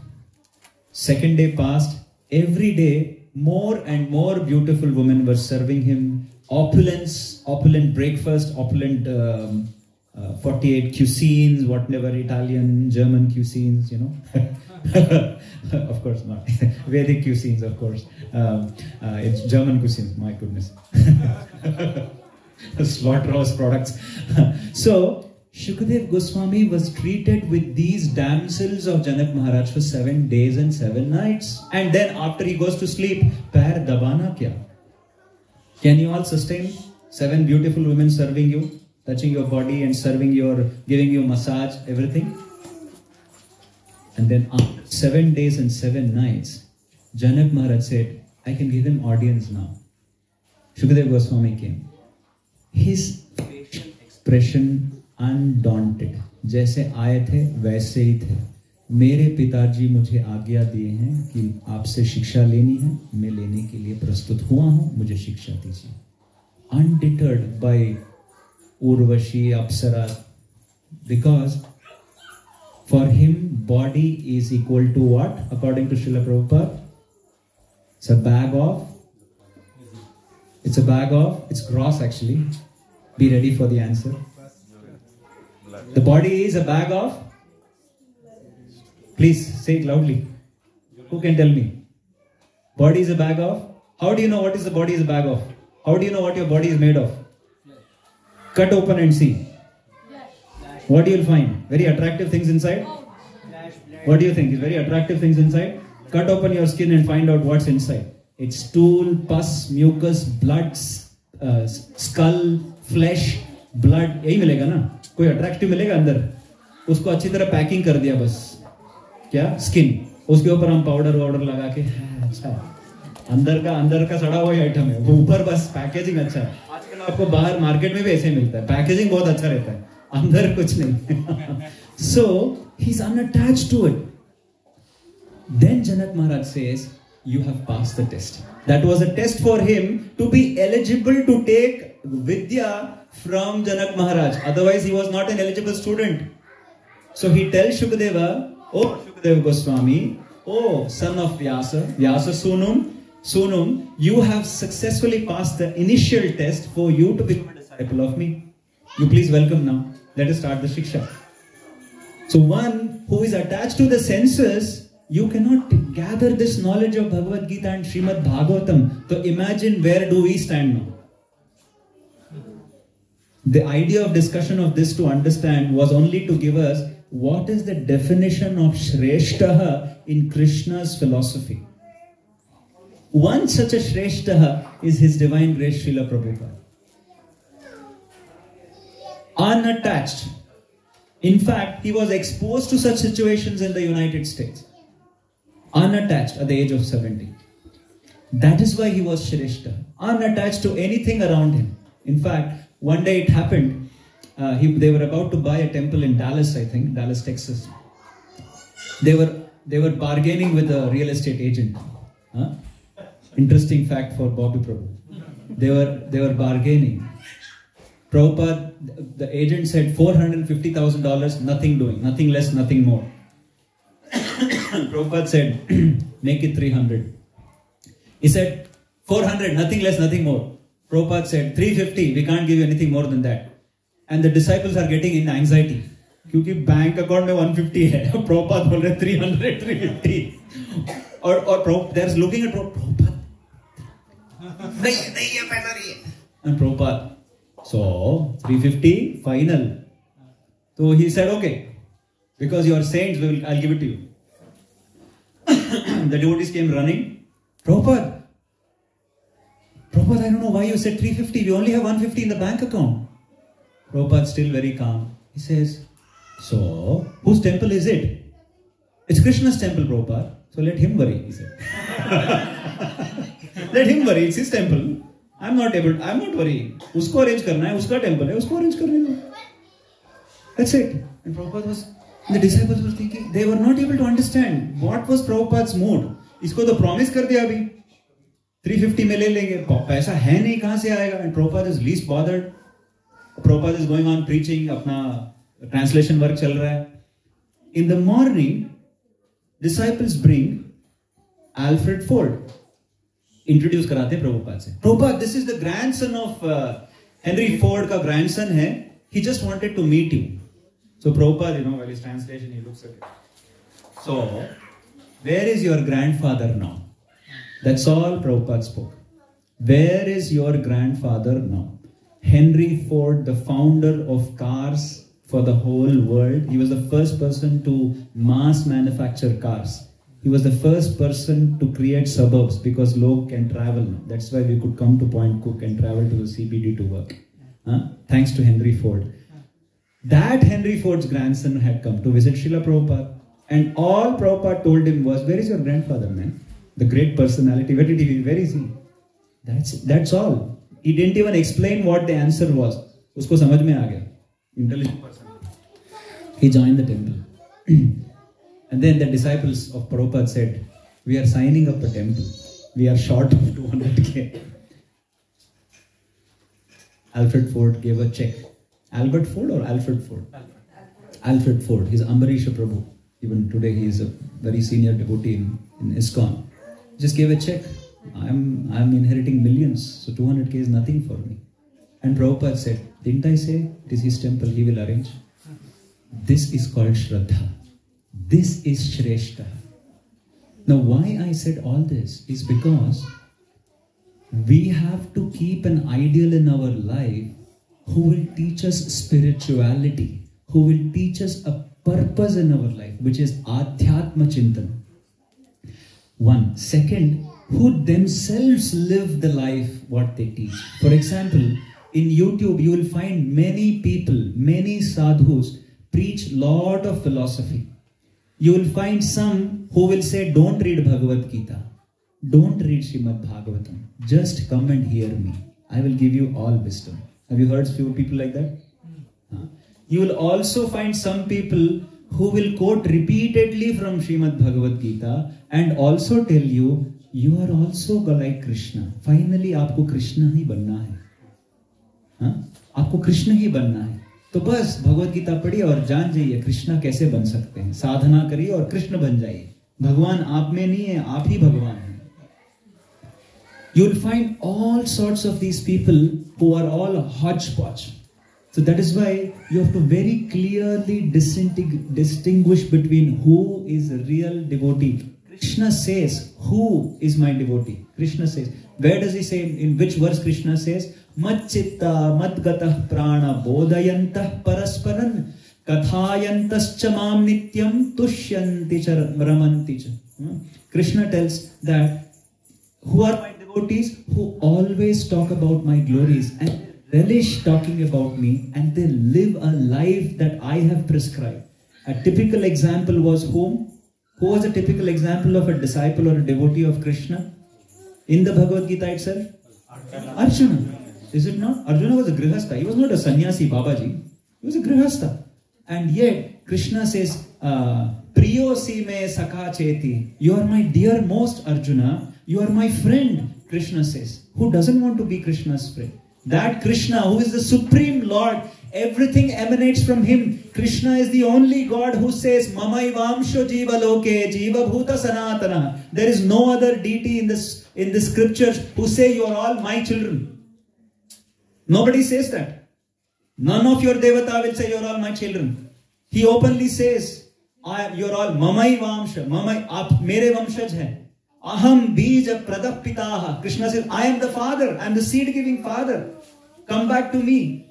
second day passed. Every day, more and more beautiful women were serving him opulent breakfast, opulent 48 cuisines, whatever, Italian, German cuisines, you know. Of course not. Vedic cuisines, of course. It's German cuisines, my goodness. Slaughterhouse products. So, Shukadeva Goswami was treated with these damsels of Janak Maharaj for 7 days and 7 nights. And then after he goes to sleep, pair dabana kya? Can you all sustain 7 beautiful women serving you, touching your body and giving you massage, everything? And then after 7 days and 7 nights, Janak Maharaj said, I can give him audience now. Shukadeva Goswami came. His facial expression undaunted. जैसे आए थे वैसे ही थे. मेरे पिताजी मुझे आज्ञा दिए हैं कि आपसे शिक्षा लेनी है, मैं लेने के लिए प्रस्तुत हुआ हूँ, मुझे शिक्षा दीजिए. Undeterred by Urvashi, Apsara, because for him body is equal to what? According to Srila Prabhupada, it's a bag of, it's gross actually. Be ready for the answer. The body is a bag of, please say it loudly. Who can tell me? Body is a bag of, how do you know what is the body is a bag of? How do you know what your body is made of? Cut open and see. What do you find? Very attractive things inside? What do you think? Is very attractive things inside? Cut open your skin and find out what's inside. It's stool, pus, mucus, blood, skull, flesh, blood. यही मिलेगा ना? कोई attractive मिलेगा अंदर? उसको अच्छी तरह packing कर दिया बस. क्या? स्किन. उसके ऊपर हम पाउडर वाउडर लगा के अच्छा अंदर का सड़ा हुआ आइटम है. वो ऊपर बस पैकेजिंग अच्छा है. आजकल आपको बाहर मार्केट में भी ऐसे मिलता है. पैकेजिंग बहुत अच्छा रहता है. अंदर कुछ नहीं. So he's unattached to it. Then Janak Maharaj says, you have passed the test. That was a test for him to be eligible to take Vidya from Janak Maharaj. Otherwise he was not an eligible student. So he tells Shukadeva, oh Shukadeva Goswami, oh son of Vyasa, Vyasa Sunum, you have successfully passed the initial test for you to become a disciple of me. You please welcome now. Let us start the Shiksha. So one who is attached to the senses, you cannot gather this knowledge of Bhagavad Gita and Srimad Bhagavatam. So imagine where do we stand now. The idea of discussion of this to understand was only to give us what is the definition of Shreshtaha in Krishna's philosophy. One such a Shreshtaha is His Divine Grace Srila Prabhupada. Unattached. In fact, he was exposed to such situations in the United States. Unattached at the age of 70. That is why he was Shreshta. Unattached to anything around him. In fact, one day it happened, they were about to buy a temple in Dallas, I think, Dallas, Texas. They were bargaining with a real estate agent. Huh? Interesting fact for Bobby Prabhu. They were bargaining. Prabhupada, the agent said $450,000, nothing doing, nothing less, nothing more. Prabhupada said, make it 300. He said, 400, nothing less, nothing more. Prabhupada said, 350, we can't give you anything more than that. And the disciples are getting in anxiety. क्योंकि bank account में 150 है, Prabhupada बोल रहे 300, 350. और they're looking at Prabhupada. नहीं ये पैसा नहीं है. And Prabhupada, so 350 final. So he said, okay, because you are saints, I'll give it to you. The devotees came running. Prabhupada, I don't know why you said 350. We only have 150 in the bank account. Prabhupada still very calm. He says, so whose temple is it? It's Krishna's temple, Prabhupada. So let him worry, he said. Let him worry, it's his temple. I'm not worrying. Usko arrange karna hai, uska temple hai, usko arrange karne do. That's it. And the disciples were thinking, they were not able to understand what was Prabhupada's mood. Isko to promise kar diya abhi. 350 में ले लेंगे, पैसा है नहीं, कहां से आएगा? And Prabhupada is least bothered. Prabhupada is going on preaching, अपना translation work चल रहा है. In the morning, disciples bring Alfred Ford. Introduce कराते हैं Prabhupada से. Prabhupada, this is the grandson of Henry Ford का grandson है. He just wanted to meet you. So Prabhupada, while his translation, he looks at it. So, where is your grandfather now? That's all Prabhupada spoke. Where is your grandfather now? Henry Ford, the founder of cars for the whole world. He was the first person to mass manufacture cars. He was the first person to create suburbs because log can travel now. That's why we could come to Point Cook and travel to the CBD to work. Thanks to Henry Ford. That Henry Ford's grandson had come to visit Srila Prabhupada. And all Prabhupada told him was, where is your grandfather, man? The great personality. Where did he? Where is he? That's all. He didn't even explain what the answer was. Usko samajh mein aa gaya. Intelligent person. He joined the temple. And then the disciples of Prabhupada said, we are signing up a temple. We are short of 200K. Alfred Ford gave a check. Albert Ford or Alfred Ford? Alfred Ford. He's Ambarisha Prabhu. Even today he is a very senior devotee in ISKCON. Just gave a check. I'm inheriting millions, so 200K is nothing for me. And Prabhupada said, didn't I say it is his temple, he will arrange? This is called Shraddha. This is Shreshta. Now why I said all this is because we have to keep an ideal in our life who will teach us spirituality, who will teach us a purpose in our life, which is Adhyatma Chintan. One. Second, who themselves live the life what they teach. For example, in YouTube you will find many people, many sadhus preach lot of philosophy. You will find some who will say, don't read Bhagavad Gita, don't read Srimad Bhagavatam, just come and hear me. I will give you all wisdom. Have you heard few people like that? You will also find some people who will quote repeatedly from Srimad Bhagavad Gita and also tell you, you are also like Krishna. Finally, आपको कृष्ण ही बनना है. आपको कृष्ण ही बनना है. तो बस भगवद गीता पढ़िए और जान जाइए कृष्ण कैसे बन सकते हैं. साधना करिए और कृष्ण बन जाइए. भगवान आप में नहीं है, आप ही भगवान हैं. You will find all sorts of these people who are all hodgepodge. So that is why you have to very clearly distinguish between who is a real devotee. Krishna says, who is my devotee? Krishna says. Where does he say? In which verse Krishna says? Mat chitta mat gatah prana bodhayantah parasparan kathayantascha mam nityam tushyanti cha ramanti cha. Krishna tells that who are my devotees? Who always talk about my glories and relish talking about me, and they live a life that I have prescribed. A typical example was whom? Who was a typical example of a disciple or a devotee of Krishna? In the Bhagavad Gita itself? Arjuna. Is it not? Arjuna was a grihastha. He was not a sannyasi Babaji. He was a grihastha. And yet, Krishna says, Priyosi me sakha cheti. You are my dear most Arjuna. You are my friend, Krishna says. Who doesn't want to be Krishna's friend? That Krishna, who is the Supreme Lord, everything emanates from him. Krishna is the only God who says, Mamaivamsho jiva loke, jiva bhuta sanatana. There is no other deity in the scriptures who say you are all my children. Nobody says that. None of your devata will say you are all my children. He openly says, you are all Mamaivamsha, aap mere vamshaj hai. Aham bija pradapitaha. Krishna says, I am the father, I am the seed-giving father. Come back to me.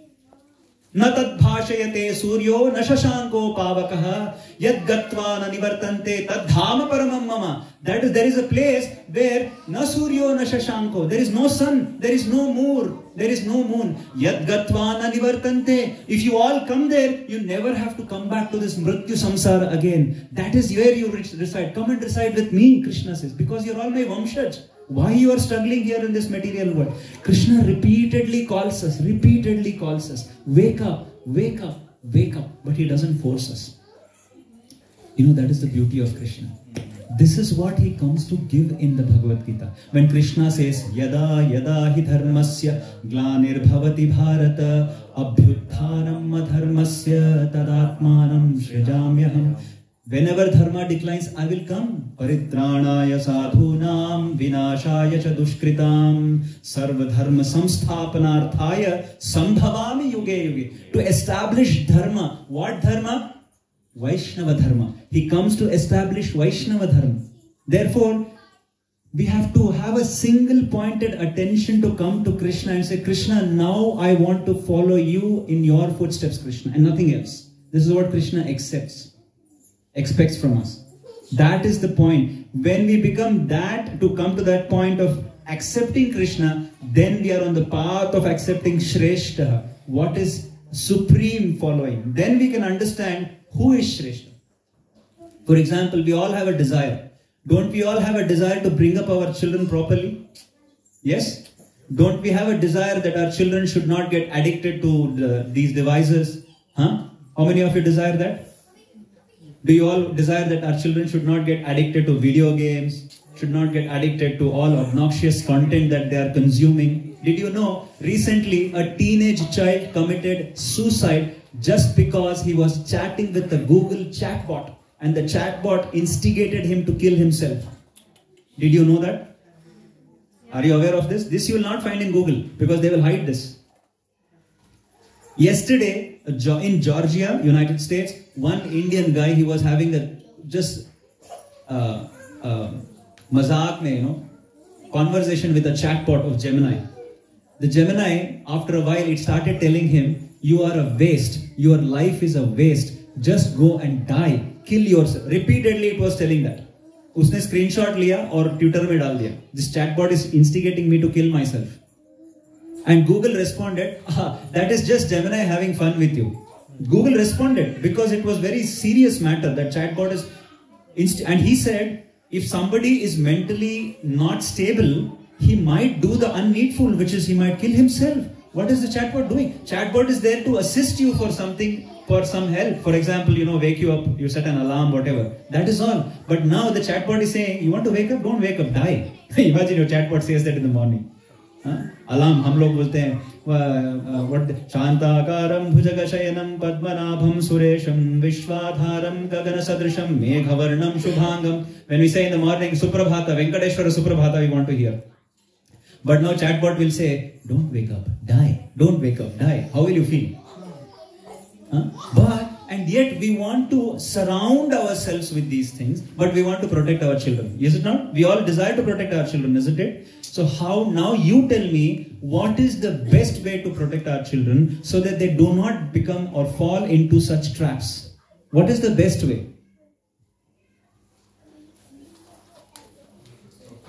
Na tad bhashayate suryo na shashanko pavakaha yad gatva na nivartante tad dhama paramam mama. That is, there is a place where na suryo na shashanko. There is no sun, there is no moon, there is no moon. Yad gatva na nivartante. If you all come there, you never have to come back to this mrityu samsara again. That is where you reside. Come and reside with me, Krishna says, because you are all my vamshaj. Why you are struggling here in this material world? Krishna repeatedly calls us. Wake up, wake up, wake up. But he doesn't force us. You know, that is the beauty of Krishna. This is what he comes to give in the Bhagavad Gita. When Krishna says, Yada yada hi dharmasya glanir bhavati bharata abhyutthanam adharmasya tadatmanam srijamyaham. Whenever dharma declines, I will come. Paritranaya sadhunam vinashaya cha dushkritam sarva dharma samsthapanarthaya sambhavami yuge yuge. To establish dharma. What dharma? Vaishnava dharma. He comes to establish Vaishnava dharma. Therefore, we have to have a single pointed attention to come to Krishna and say, Krishna, now I want to follow you in your footsteps, Krishna, and nothing else. This is what Krishna expects from us. That is the point. When we become that, to come to that point of accepting Krishna, then we are on the path of accepting Shrestha. What is supreme following? Then we can understand who is Shrestha. For example, we all have a desire. Don't we all have a desire to bring up our children properly? Yes? Don't we have a desire that our children should not get addicted to these devices? How many of you desire that? Do you all desire that our children should not get addicted to video games, should not get addicted to all obnoxious content that they are consuming? Did you know, recently a teenage child committed suicide just because he was chatting with the Google chatbot and the chatbot instigated him to kill himself? Did you know that? Are you aware of this? This you will not find in Google because they will hide this. Yesterday, in Georgia, United States, one Indian guy, he was having a just mazak mein, conversation with a chatbot of Gemini. The Gemini, after a while, it started telling him, you are a waste. Your life is a waste. Just go and die. Kill yourself. Repeatedly it was telling that. उसने screenshot लिया और Twitter में डाल दिया. This chatbot is instigating me to kill myself. And Google responded, that is just Gemini having fun with you. Google responded because it was very serious matter that chatbot is... and he said, if somebody is mentally not stable, he might do the unneedful, which is he might kill himself. What is the chatbot doing? Chatbot is there to assist you for something, for some help. For example, wake you up, you set an alarm, whatever. That is all. But now the chatbot is saying, you want to wake up? Don't wake up, die. Imagine your chatbot says that in the morning. Alarm, हम लोग बोलते हैं शांताकारं भुजगशयनं पद्मनाभं सुरेशं विश्वाधारं गगनसदृशं मेघवर्णं शुभांगं. When we say in the morning Suprabhata, Venkateshwara Suprabhata, we want to hear. But now chatbot will say, don't wake up, die. Don't wake up, die. How will you feel? And yet we want to surround ourselves with these things, but we want to protect our children. Is it not? We all desire to protect our children, isn't it? So how, now you tell me, what is the best way to protect our children so that they do not become or fall into such traps? What is the best way?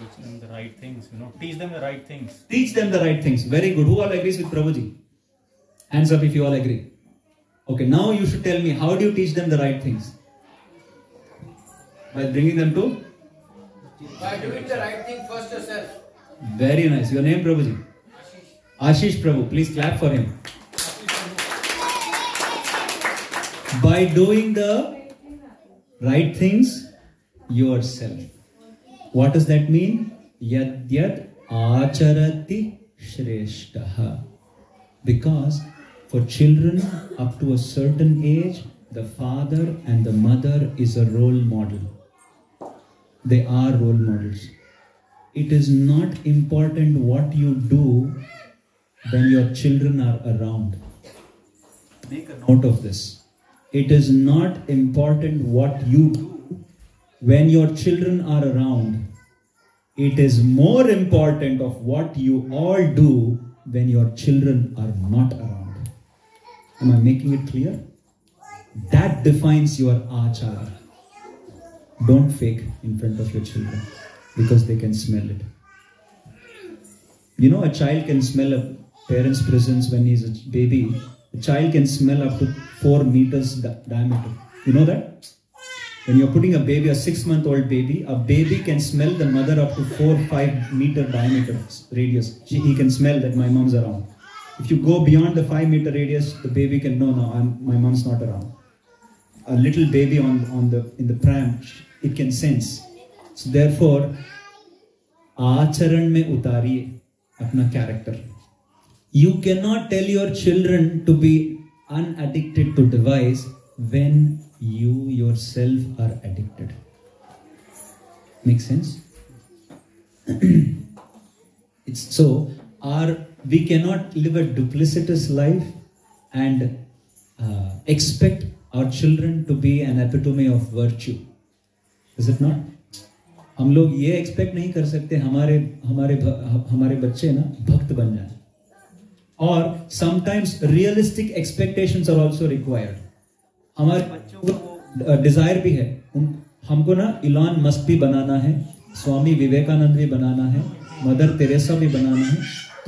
Teach them the right things, teach them the right things. Teach them the right things. Very good. Who all agrees with Prabhuji? Hands up if you all agree. Okay, now you should tell me, how do you teach them the right things? By bringing them to? By doing the right thing first yourself. Very nice. Your name, Prabhuji? Ashish Prabhu. Please clap for him. By doing the right things yourself. What does that mean? Yad yad acharati shreshtaha. Because for children up to a certain age, the father and the mother is a role model. They are role models. It is not important what you do when your children are around. Make a note of this. It is not important what you do when your children are around. It is more important of what you all do when your children are not around. Am I making it clear? That defines your achara. Don't fake in front of your children because they can smell it. A child can smell a parent's presence when he's a baby. A child can smell up to 4 meters diameter. You know that? When you're putting a baby, a 6-month-old baby, a baby can smell the mother up to 4-5 meter diameter radius. He can smell that my mom's around. If you go beyond the 5 meter radius, the baby can know, no, my mom's not around. A little baby in the pram, it can sense. So therefore, आचरण में उतारिए अपना character. You cannot tell your children to be unaddicted to device when you yourself are addicted. Make sense? It's so we cannot live a duplicitous life and expect our children to be an epitome of virtue. Is it not? हम लोग ये expect नहीं कर सकते हमारे बच्चे ना भक्त बन जाए. और sometimes realistic expectations are also required. हमारे बच्चों को डिजायर भी है, हमको ना इलॉन मस्क भी बनाना है, स्वामी विवेकानंद भी बनाना है, मदर तेरेसा भी बनाना है,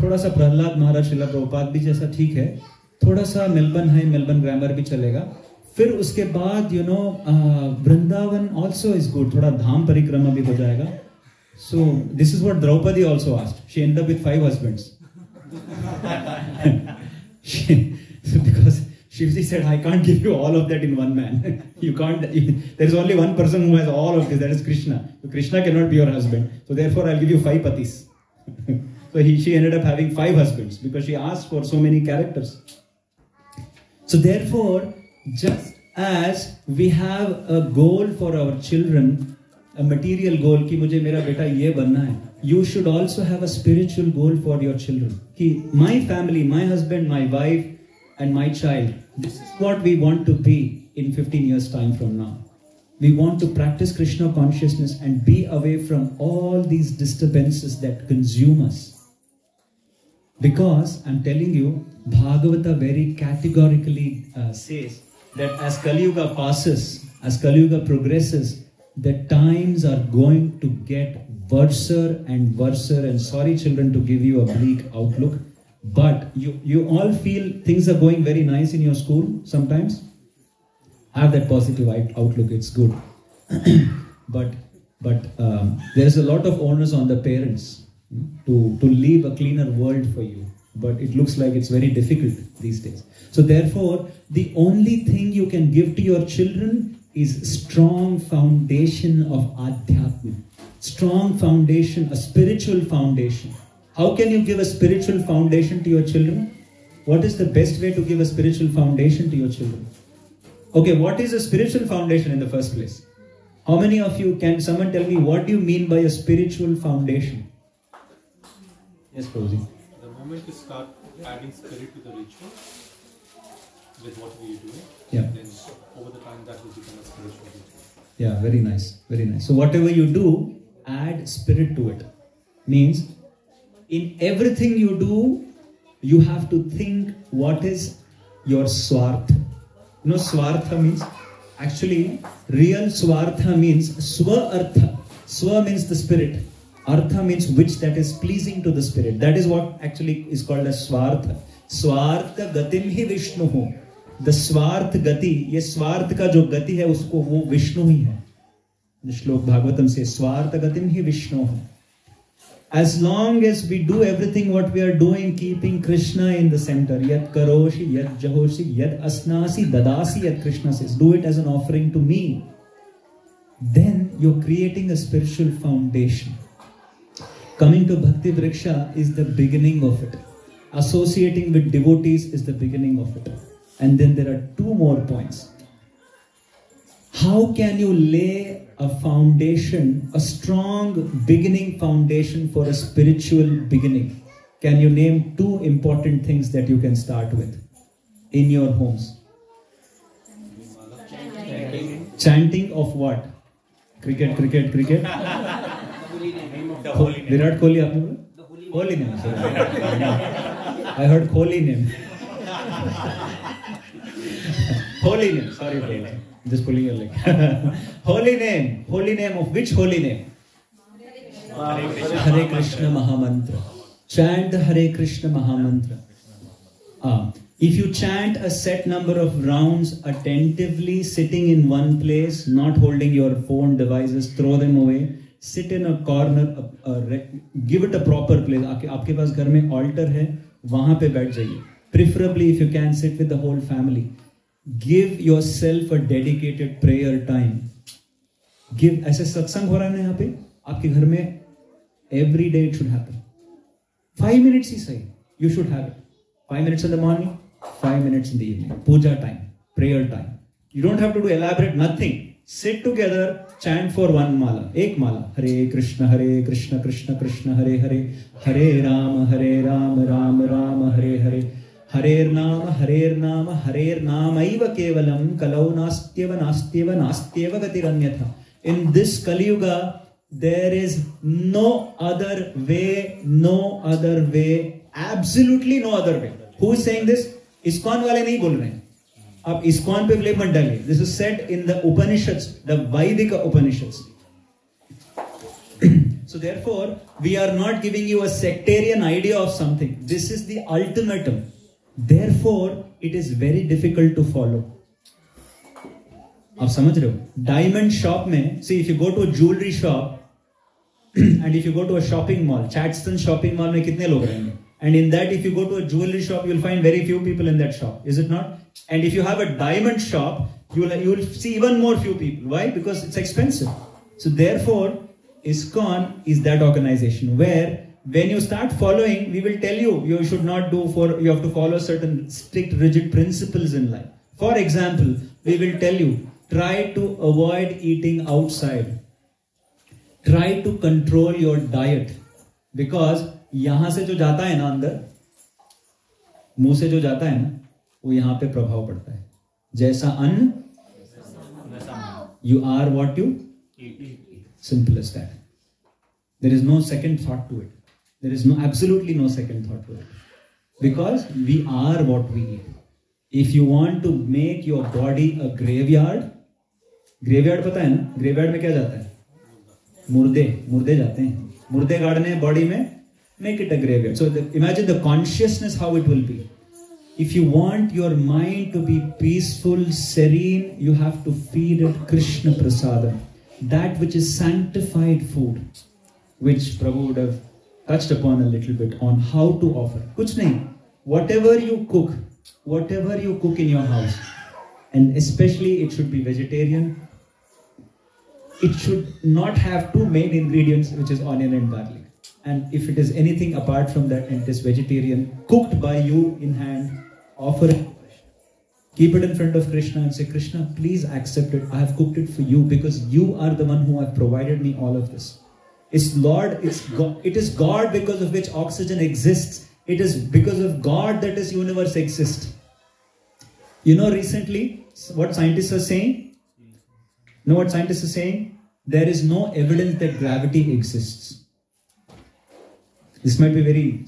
थोड़ा सा प्रहलाद महाराज श्रीला प्रभुपाद भी जैसा ठीक है, थोड़ा सा मेलबर्न ग्रामर भी चलेगा. फिर उसके बाद वृंदावन ऑल्सो इज गुड, थोड़ा धाम परिक्रमा भी हो जाएगा. So this is what Draupadi also asked. She ended up with 5 husbands. Because Shivji said, I can't give you all of that in one man. You can't. There is only one person who has all of this, that is Krishna. So Krishna cannot be your husband. So therefore I'll give you 5 patis. So she ended up having 5 husbands because she asked for so many characters. So therefore, just as we have a goal for our children, a material goal कि मुझे मेरा बेटा ये बनना है, you should also have a spiritual goal for your children. कि my family, my husband, my wife and my child, this is what we want to be in 15 years time from now. We want to practice Krishna consciousness and be away from all these disturbances that consume us. Because I'm telling you, Bhagavata very categorically says that as Kali Yuga passes, as Kali Yuga progresses, the times are going to get worse and worse. And sorry, children, to give you a bleak outlook, but you all feel things are going very nice in your school sometimes. Have that positive outlook, it's good. but there is a lot of onus on the parents to leave a cleaner world for you. But it looks like it's very difficult these days. So therefore, the only thing you can give to your children is strong foundation of Adhyatma. Strong foundation, a spiritual foundation. How can you give a spiritual foundation to your children? What is the best way to give a spiritual foundation to your children? Okay, what is a spiritual foundation in the first place? How many of you, can someone tell me what do you mean by a spiritual foundation? Yes, Prabhuji. The moment you start adding spirit to the ritual, with what we do, then over the time that will become a spiritual ritual. Yeah, very nice, very nice. So whatever you do, add spirit to it. Means, in everything you do, you have to think what is your swartha. You know, swartha means, actually, real swartha means swa-artha. Swa means the spirit. Artha means which, that is pleasing to the spirit. That is what actually is called as swartha. Swartha gatim hi Vishnuhu. The swarth gati, ये स्वार्थ का जो गति है उसको वो विष्णु ही है. The श्लोक भागवतम से स्वार्थ गतिम ही विष्णु है. As long as we do everything what we are doing, keeping Krishna in the center, yat karoshi, yat jahoshi, yat asnasi, dadasi, yat Krishna says, do it as an offering to me. Then you're creating a spiritual foundation. Coming to Bhakti Vriksha is the beginning of it. Associating with devotees is the beginning of it. And then there are two more points. How can you lay a foundation, a strong beginning foundation for a spiritual beginning? Can you name two important things that you can start with in your homes? Chanting of what? Cricket. Virat Kohli, aapne bola? Holy name. I heard holy name. Holy name. Sorry, brother. Just pulling your leg. Holy name. Holy name of which holy name? Hare Krishna Mahamantra. Chant the Hare Krishna Mahamantra. If you chant a set number of rounds attentively, sitting in one place, not holding your phone devices, throw them away, sit in a corner, give it a proper place. आपके पास घर में altar है, वहाँ पे बैठ जाइए. Preferably, if you can, sit with the whole family. Give yourself a dedicated prayer time. Give, ऐसे सत्संग हो रहा है ना यहाँ पे, आपके घर में every day it should happen. 5 minutes ही सही, you should have it. 5 minutes in the morning, 5 minutes in the evening. Puja time, prayer time. You don't have to do elaborate nothing. Sit together, chant for one mala. Ek mala. Hare Krishna, Krishna Krishna, Hare Hare. Hare Rama, Ram Ram, Hare Hare. Harer Nama, Harer Namaiva Kevalam, Kalau Nastyeva Gatiranyatha. In this Kali Yuga, there is no other way, absolutely no other way. Who is saying this? ISKCON wale nahi bol rahe. Ab ISKCON pe blame mat daliye. This is said in the Upanishads, the Vaidika Upanishads. So therefore, we are not giving you a sectarian idea of something. This is the ultimatum. Therefore, it is very difficult to follow. आप समझ रहे हो? Diamond shop में, see, if you go to a jewelry shop and if you go to a shopping mall, Chadston shopping mall में कितने लोग रहेंगे? And in that, if you go to a jewelry shop, you will find very few people in that shop. Is it not? And if you have a diamond shop, you will see even more few people. Why? Because it's expensive. So therefore, ISKCON is that organization where when you start following, we will tell you, you should not do you have to follow certain strict, rigid principles in life. For example, we will tell you, try to avoid eating outside. Try to control your diet. Because यहाँ से जो जाता है ना अंदर, मुंह से जो जाता है ना, वो यहाँ पे प्रभाव पड़ता है. जैसा अन्न, you are what you eat. Simple as that. There is no second thought to it. There is absolutely no second thought to it. Because we are what we eat. If you want to make your body a graveyard पता है ना? Graveyard में क्या जाता है? मुर्दे जाते हैं. मुर्दे गाड़ने body में, make it a graveyard. So imagine the consciousness how it will be. If you want your mind to be peaceful, serene, you have to feed it Krishna Prasadam. That which is sanctified food, which Prabhu would have touched upon a little bit on how to offer. Kuch nahi. Whatever you cook in your house, and especially it should be vegetarian, it should not have two main ingredients, which is onion and garlic. And if it is anything apart from that and it is vegetarian, cooked by you in hand, offer it. Keep it in front of Krishna and say, Krishna, please accept it. I have cooked it for you because you are the one who have provided me all of this. It's Lord, it's God. It is God because of which oxygen exists. It is because of God that this universe exists. You know, recently, what scientists are saying? Know what scientists are saying? There is no evidence that gravity exists. This might be very,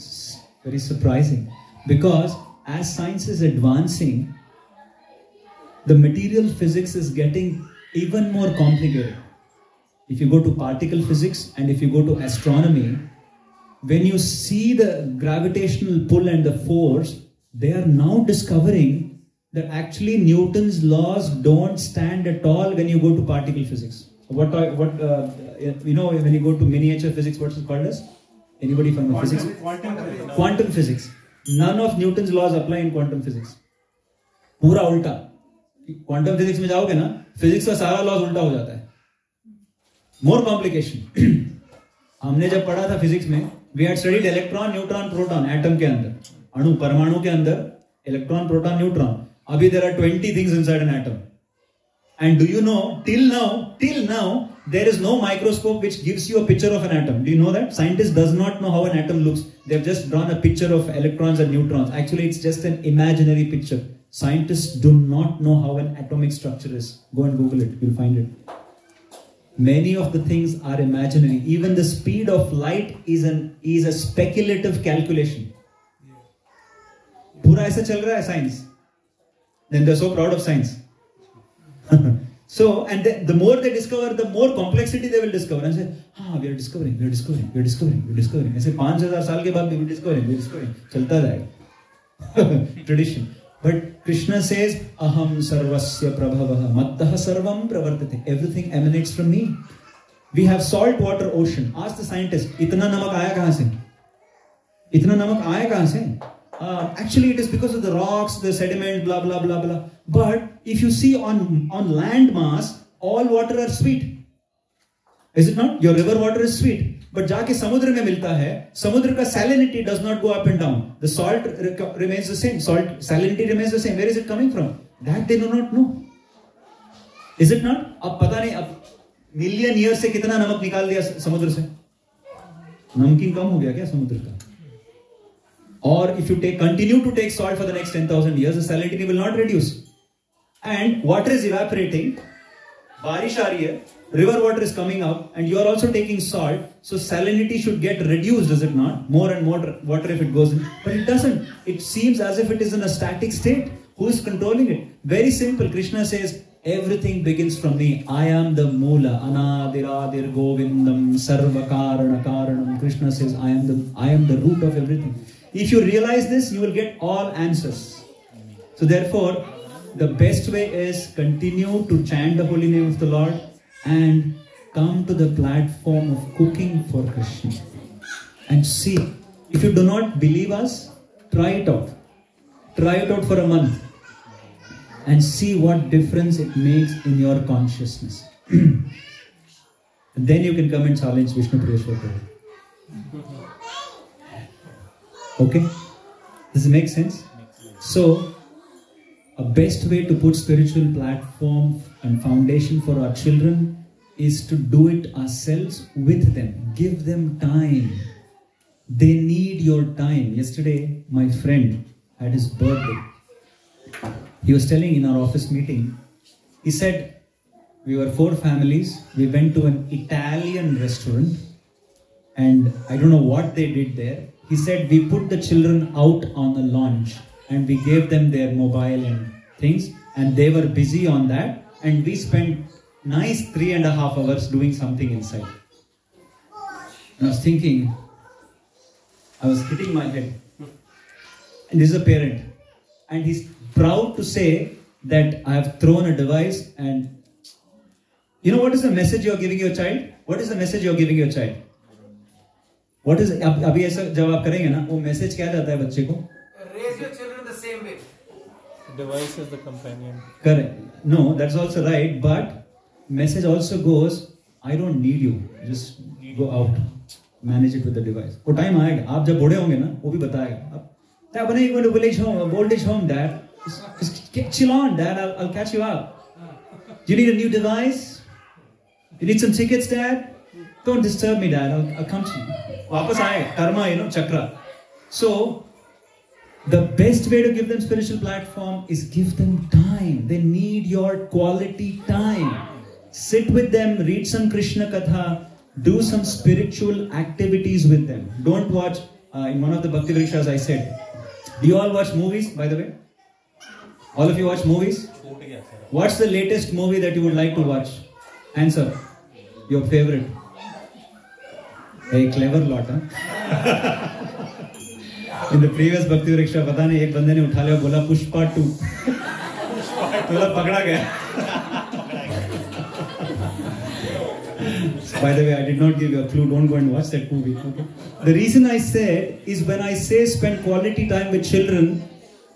very surprising because as science is advancing, the material physics is getting even more complicated. If you go to particle physics and if you go to astronomy, when you see the gravitational pull and the force, they are now discovering that actually Newton's laws don't stand at all when you go to particle physics. You know, when you go to miniature physics, what's it called as? Anybody from physics? Quantum physics. None of Newton's laws apply in quantum physics. पूरा उल्टा. Quantum physics में जाओगे ना, physics का सारा laws उल्टा हो जाता है. More complication. हमने जब पढ़ा था physics में, we had studied electron, neutron, proton, atom के अंदर, अणु, परमाणु के अंदर, electron, proton, neutron. अभी there are 20 things inside an atom. And do you know, till now, there is no microscope which gives you a picture of an atom. Do you know that? Scientists does not know how an atom looks. They've just drawn a picture of electrons and neutrons. Actually, it's just an imaginary picture. Scientists do not know how an atomic structure is. Go and Google it. You'll find it. Many of the things are imaginary. Even the speed of light is a speculative calculation. Pura aisa chal raha hai science. Then they're so proud of science. So, and the more they discover, the more complexity they will discover. And say, we are discovering. ऐसे 5,000 साल के बाद we will discovering. चलता जाएगा. Tradition. But Krishna says, Aham sarvasya prabhavah mattah sarvam pravartate. Everything emanates from me. We have salt water ocean. Ask the scientist, itna namak aaya kahan se? Actually, it is because of the rocks, the sediment, blah, blah, blah, blah. But if you see on land mass, all water are sweet. Is it not? Your river water is sweet. But जाके समुद्र में मिलता है, समुद्र का salinity does not go up and down. The salt remains the same. Salinity remains the same. Where is it coming from? That they do not know. Is it not? अब पता नहीं, अब million years से कितना नमक निकाल दिया समुद्र से? नमकीन कम हो गया क्या समुद्र का? Or if you continue to take salt for the next 10,000 years, the salinity will not reduce. And water is evaporating, बारिश आ रही है, river water is coming up, and you are also taking salt, so salinity should get reduced, does it not? More and more water if it goes in. But it doesn't. It seems as if it is in a static state. Who is controlling it? Very simple. Krishna says, everything begins from me. I am the Moola, Anadiradir Govindam, Sarva Karana Karanam. Krishna says, I am the root of everything. If you realize this, you will get all answers. So therefore, the best way is continue to chant the holy name of the Lord and come to the platform of cooking for Krishna. And see, if you do not believe us, try it out. Try it out for a month. And see what difference it makes in your consciousness. Then you can come and challenge Vishnu Priyeshwar. Okay? Does it make sense? So, a best way to put spiritual platform and foundation for our children is to do it ourselves with them. Give them time. They need your time. Yesterday, my friend had his birthday. He was telling in our office meeting, he said, we were 4 families. We went to an Italian restaurant and I don't know what they did there. He said, we put the children out on the launch and we gave them their mobile and things, and they were busy on that, and we spent nice 3.5 hours doing something inside. And I was thinking, I was hitting my head. And this is a parent, and he's proud to say that I have thrown a device. And you know what is the message you are giving your child? What is the message you are giving your child? What is अभी ऐसा जब आप करेंगे ना, वो message क्या जाता है बच्चे को? Raise your children the same way. Device is the companion. Correct. No, that's also right. But message also goes, I don't need you. Just go out. Manage it with the device. वो time आएगा. आप जब बड़े होंगे ना, वो भी बताएगा. Dad, when are you going to village home, Dad? Just chill on, Dad. I'll catch you up. Do you need a new device? You need some tickets, Dad? Don't disturb me, Dad. I'll come to you. वापस आएगा. Karma, chakra. So, the best way to give them spiritual platform is give them time. They need your quality time. Sit with them, read some Krishna Katha, do some spiritual activities with them. Don't watch, in one of the Bhakti Vrikshas I said, do you all watch movies, by the way? All of you watch movies? What's the latest movie that you would like to watch? Answer. Your favorite. A clever lot, huh? In the previous Bhakti Vriksha, पता नहीं एक बंदे ने उठा लिया बोला पुष्पा 2. बोला पकड़ा गया. By the way, I did not give you a clue. Don't go and watch that movie. Okay? The reason I said is when I say spend quality time with children,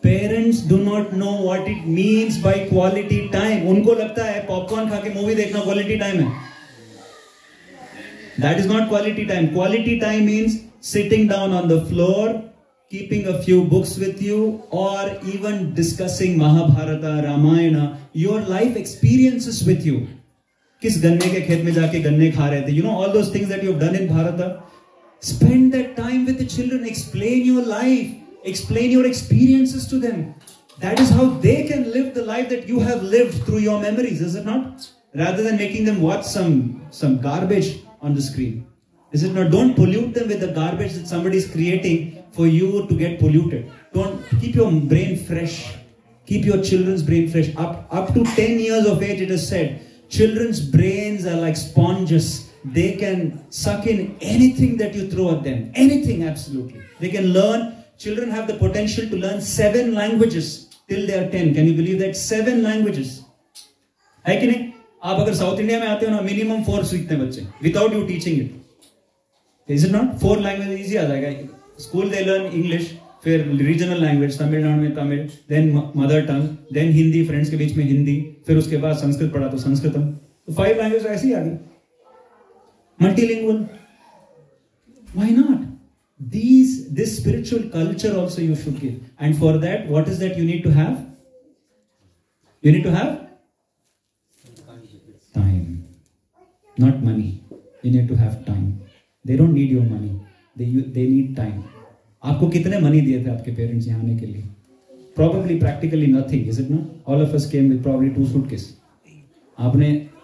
parents do not know what it means by quality time. उनको लगता है popcorn खा के movie देखना quality time है. That is not quality time. Quality time means sitting down on the floor, keeping a few books with you, or even discussing Mahabharata, Ramayana, your life experiences with you. किस गन्ने के खेत में जाके गन्ने खा रहे थे. You know all those things that you have done in Bharata. Spend that time with the children. Explain your life. Explain your experiences to them. That is how they can live the life that you have lived through your memories, is it not? Rather than making them watch some garbage on the screen. Is it not? Don't pollute them with the garbage that somebody is creating for you to get polluted. Don't keep your brain fresh. Keep your children's brain fresh. Up to 10 years of age, it is said, children's brains are like sponges. They can suck in anything that you throw at them. Anything, absolutely. They can learn. Children have the potential to learn 7 languages till they are 10. Can you believe that? 7 languages. है कि नहीं? आप अगर south India में आते हो ना, minimum 4 सीखते हैं बच्चे, without you teaching it. Is it not? 4 languages easy आ जाएगा. School they learn English, फिर regional language, तमिलनाडु में Tamil, then mother tongue, then Hindi, friends के बीच में हिंदी, फिर उसके बाद संस्कृत पढ़ा तो संस्कृतम. तो 5 languages ऐसे ही आ गई. Multilingual. Why not? This spiritual culture also you should give. And for that, what is that you need to have? You need to have time. Not money. You need to have time. They don't need your money. They need time. आपको कितने money दिए थे आपके parents यहाँ आने के लिए? Probably practically nothing, is it not? All of us came with probably 2 suitcases.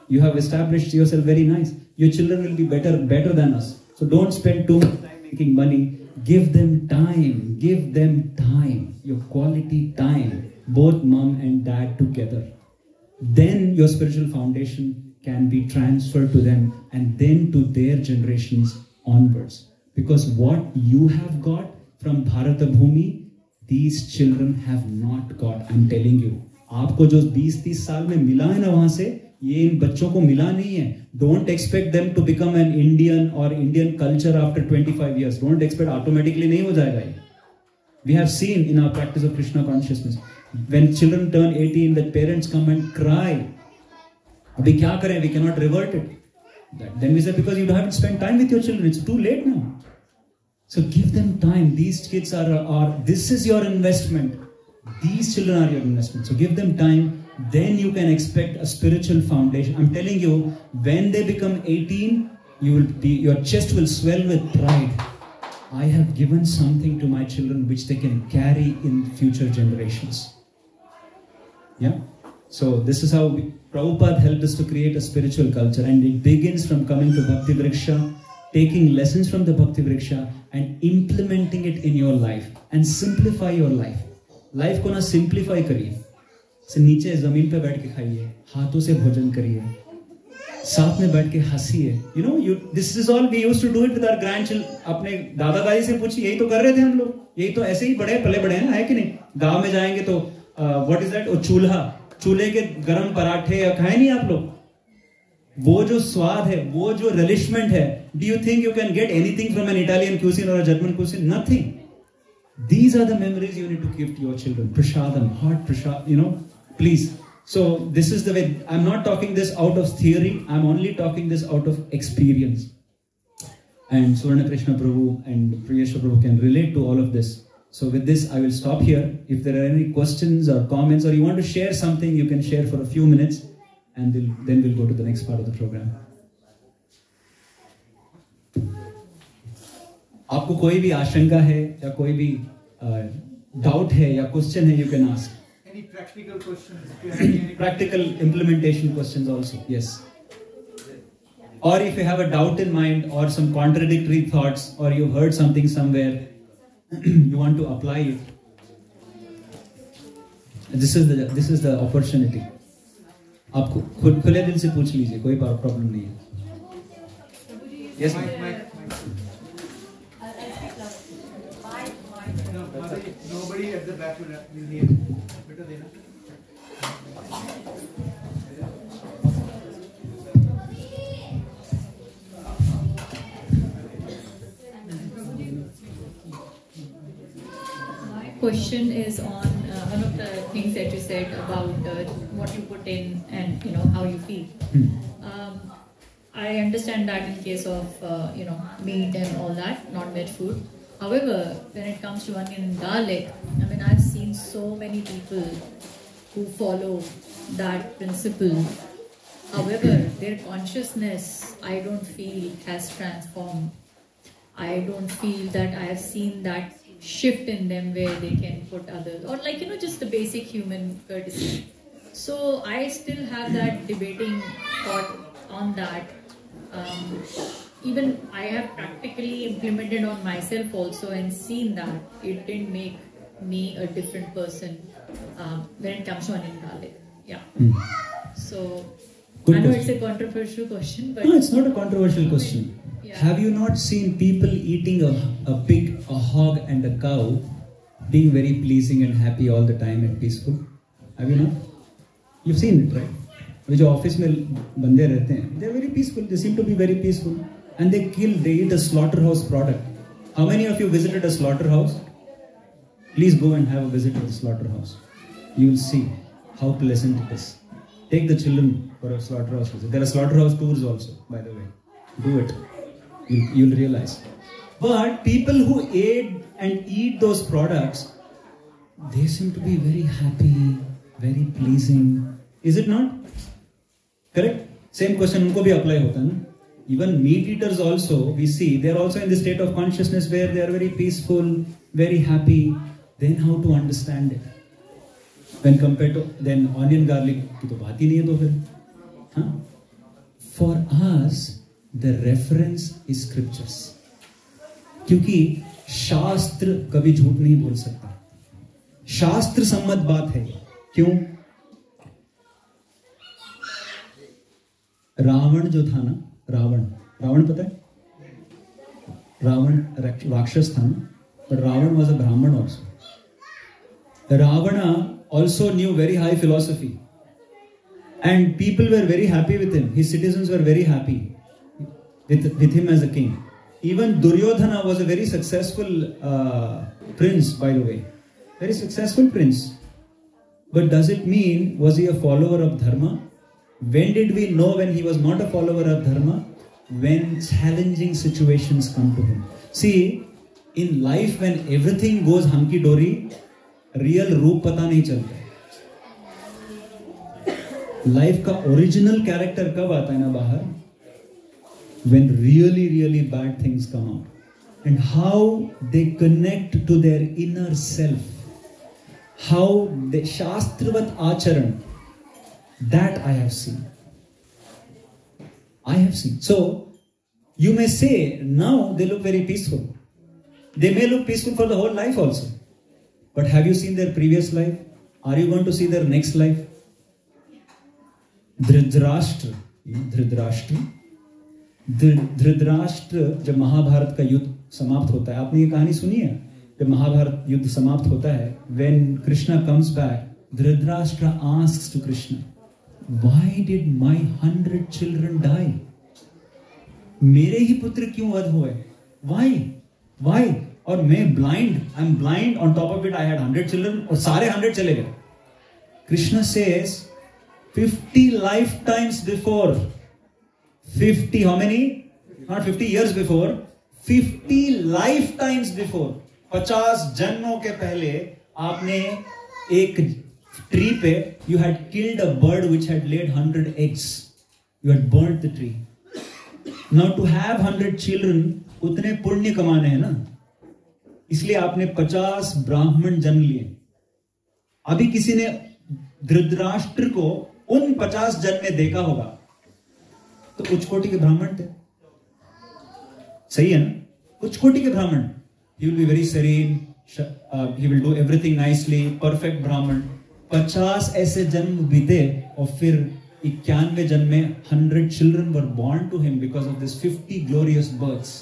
You have established yourself very nice. Your children will be better than us. So don't spend too much time making money. Give them time. Give them time. Your quality time. Both mom and dad together. Then your spiritual foundation can be transferred to them and then to their generations onwards. Because what you have got from Bharata Bhumi, these children have not got. I'm telling you. आपको जो 20-30 साल में मिला है ना वहां से, ये इन बच्चों को मिला नहीं है. Don't expect them to become an Indian or Indian culture after 25 years. Don't expect automatically नहीं हो जाएगा ये. We have seen in our practice of Krishna consciousness, when children turn 18, that parents come and cry. अभी क्या करें? We cannot revert it. Then we say, because you haven't spent time with your children, it's too late now. So give them time. These kids this is your investment. These children are your investment. So give them time. Then you can expect a spiritual foundation. I'm telling you, when they become 18, your chest will swell with pride. I have given something to my children which they can carry in future generations. Yeah? So this is how Prabhupada helped us to create a spiritual culture. And it begins from coming to Bhakti Vriksha, taking lessons from the Bhakti Vriksha and implementing it in your life and simplify your life. Life को ना simplify करिए, से नीचे ज़मीन पे बैठ के खाइए, हाथों से भोजन करिए, साथ में बैठ के हंसिए. You know, this is all we used to do it with our grandchildren. अपने दादा दादी से पूछिए, यही तो कर रहे थे हम लोग, यही तो ऐसे ही बड़े पले बड़े हैं ना, है कि नहीं? गांव में जाएंगे तो what is that? वो चूल्हे के गरम पराठे खाए नहीं आप लोग? वो जो स्वाद है, वो जो रिलिशमेंट है, do you think you can get anything from an Italian cuisine or a German cuisine? Nothing. These are the memories you need to give to your children. Prasadam, hot prasad, you know, please. So this is the way. I'm not talking this out of theory. I'm only talking this out of experience. And Suvarna Krishna Prabhu and Priyeshwar Prabhu can relate to all of this. So with this, I will stop here. If there are any questions or comments, or you want to share something, you can share for a few minutes. And then we'll go to the next part of the program. आपको कोई भी आशंका है या कोई भी doubt है या क्वेश्चन है, you can ask. Any practical questions? If you have any Practical implementation questions also, yes. Or if you have a doubt in mind or some contradictory thoughts, or you heard something somewhere, you want to apply it. This is the opportunity. आप खुले दिल से पूछ लीजिए, कोई problem नहीं है. Yes, nobody at the back will hear. Better than question is on one of the things that you said about what you put in and how you feel. I understand that in case of meat and all that, non-veg food. However, when it comes to onion and garlic, I mean, I've seen so many people who follow that principle. However, their consciousness, I don't feel has transformed. I don't feel that I have seen that shift in them where they can put others, or just the basic human courtesy. So I still have that debating thought on that. Even I have practically implemented on myself also and seen that it didn't make me a different person when it comes to onion garlic. Yeah. So Good I know question. it's a controversial question, but No, it's not a controversial question. Yeah. Have you not seen people eating a pig, a hog and a cow being very pleasing and happy all the time and peaceful? Have you not? You've seen it, right? वो जो office में बंदे रहते हैं, they're very peaceful. They seem to be very peaceful, and they eat a slaughterhouse product. How many of you visited a slaughterhouse? Please go and have a visit to the slaughterhouse. You will see how pleasant it is. Take the children for a slaughterhouse visit. There are slaughterhouse tours also, by the way. Do it. You'll realize. But people who ate and eat those products, they seem to be very happy, very pleasing. Is it not? Correct? Same question unko bhi apply hota na? Even meat eaters also, we see, they are also in the state of consciousness where they are very peaceful, very happy. Then how to understand it? When compared to, then onion garlic की तो बात ही नहीं है तो फिर, हाँ? For us, the reference is scriptures. क्योंकि शास्त्र कभी झूठ नहीं बोल सकता. शास्त्र सम्मत बात है. क्यों? रावण जो था ना, रावण पता है? रावण राक्षस था ना, but Ravan was a Brahman also. Ravana also knew very high philosophy, and people were very happy with him. His citizens were very happy with him as a king. Even Duryodhana was a very successful prince, by the way. Very successful prince. But does it mean, was he a follower of Dharma? When did we know when he was not a follower of Dharma? When challenging situations come to him. See, in life when everything goes hunky-dory, real roop pata nahi chalta. Life का original character कब आता है ना बाहर? When really bad things come out. And how they connect to their inner self. How the Shastravat Acharan, that I have seen. So, You may say, now they look very peaceful. They may look peaceful for the whole life also. But have you seen their previous life? Are you going to see their next life? Dhritarashtra जब महाभारत का युद्ध समाप्त होता है, आपने ये कहानी सुनी है? जब महाभारत युद्ध समाप्त होता है, when Krishna comes back, Dhritarashtra asks to Krishna, why did my 100 children die? मेरे ही पुत्र क्यों वध हुए? Why? और मैं I'm blind, on top of it I had 100 children और सारे 100 चले गए. Krishna says 50 lifetimes before, 50 how many? Not 50 years before, 50 lifetimes before, 50 जन्मों के पहले आपने एक ट्री पे you had killed a bird which had laid 100 eggs. You had burnt the tree. Now to have 100 children, उतने पुण्य कमाने हैं ना, इसलिए आपने 50 ब्राह्मण जन्म लिए. अभी किसी ने धृतराष्ट्र को उन 50 जन्म में देखा होगा तो उच्च कोटि के ब्राह्मण थे. सही है ना? उच्च कोटि के ब्राह्मण. He will be very serene, he will do everything nicely, perfect ब्राह्मण. 50 ऐसे जन्म बीते और फिर 91 जन्म में 100 children were born to him because of this 50 glorious births.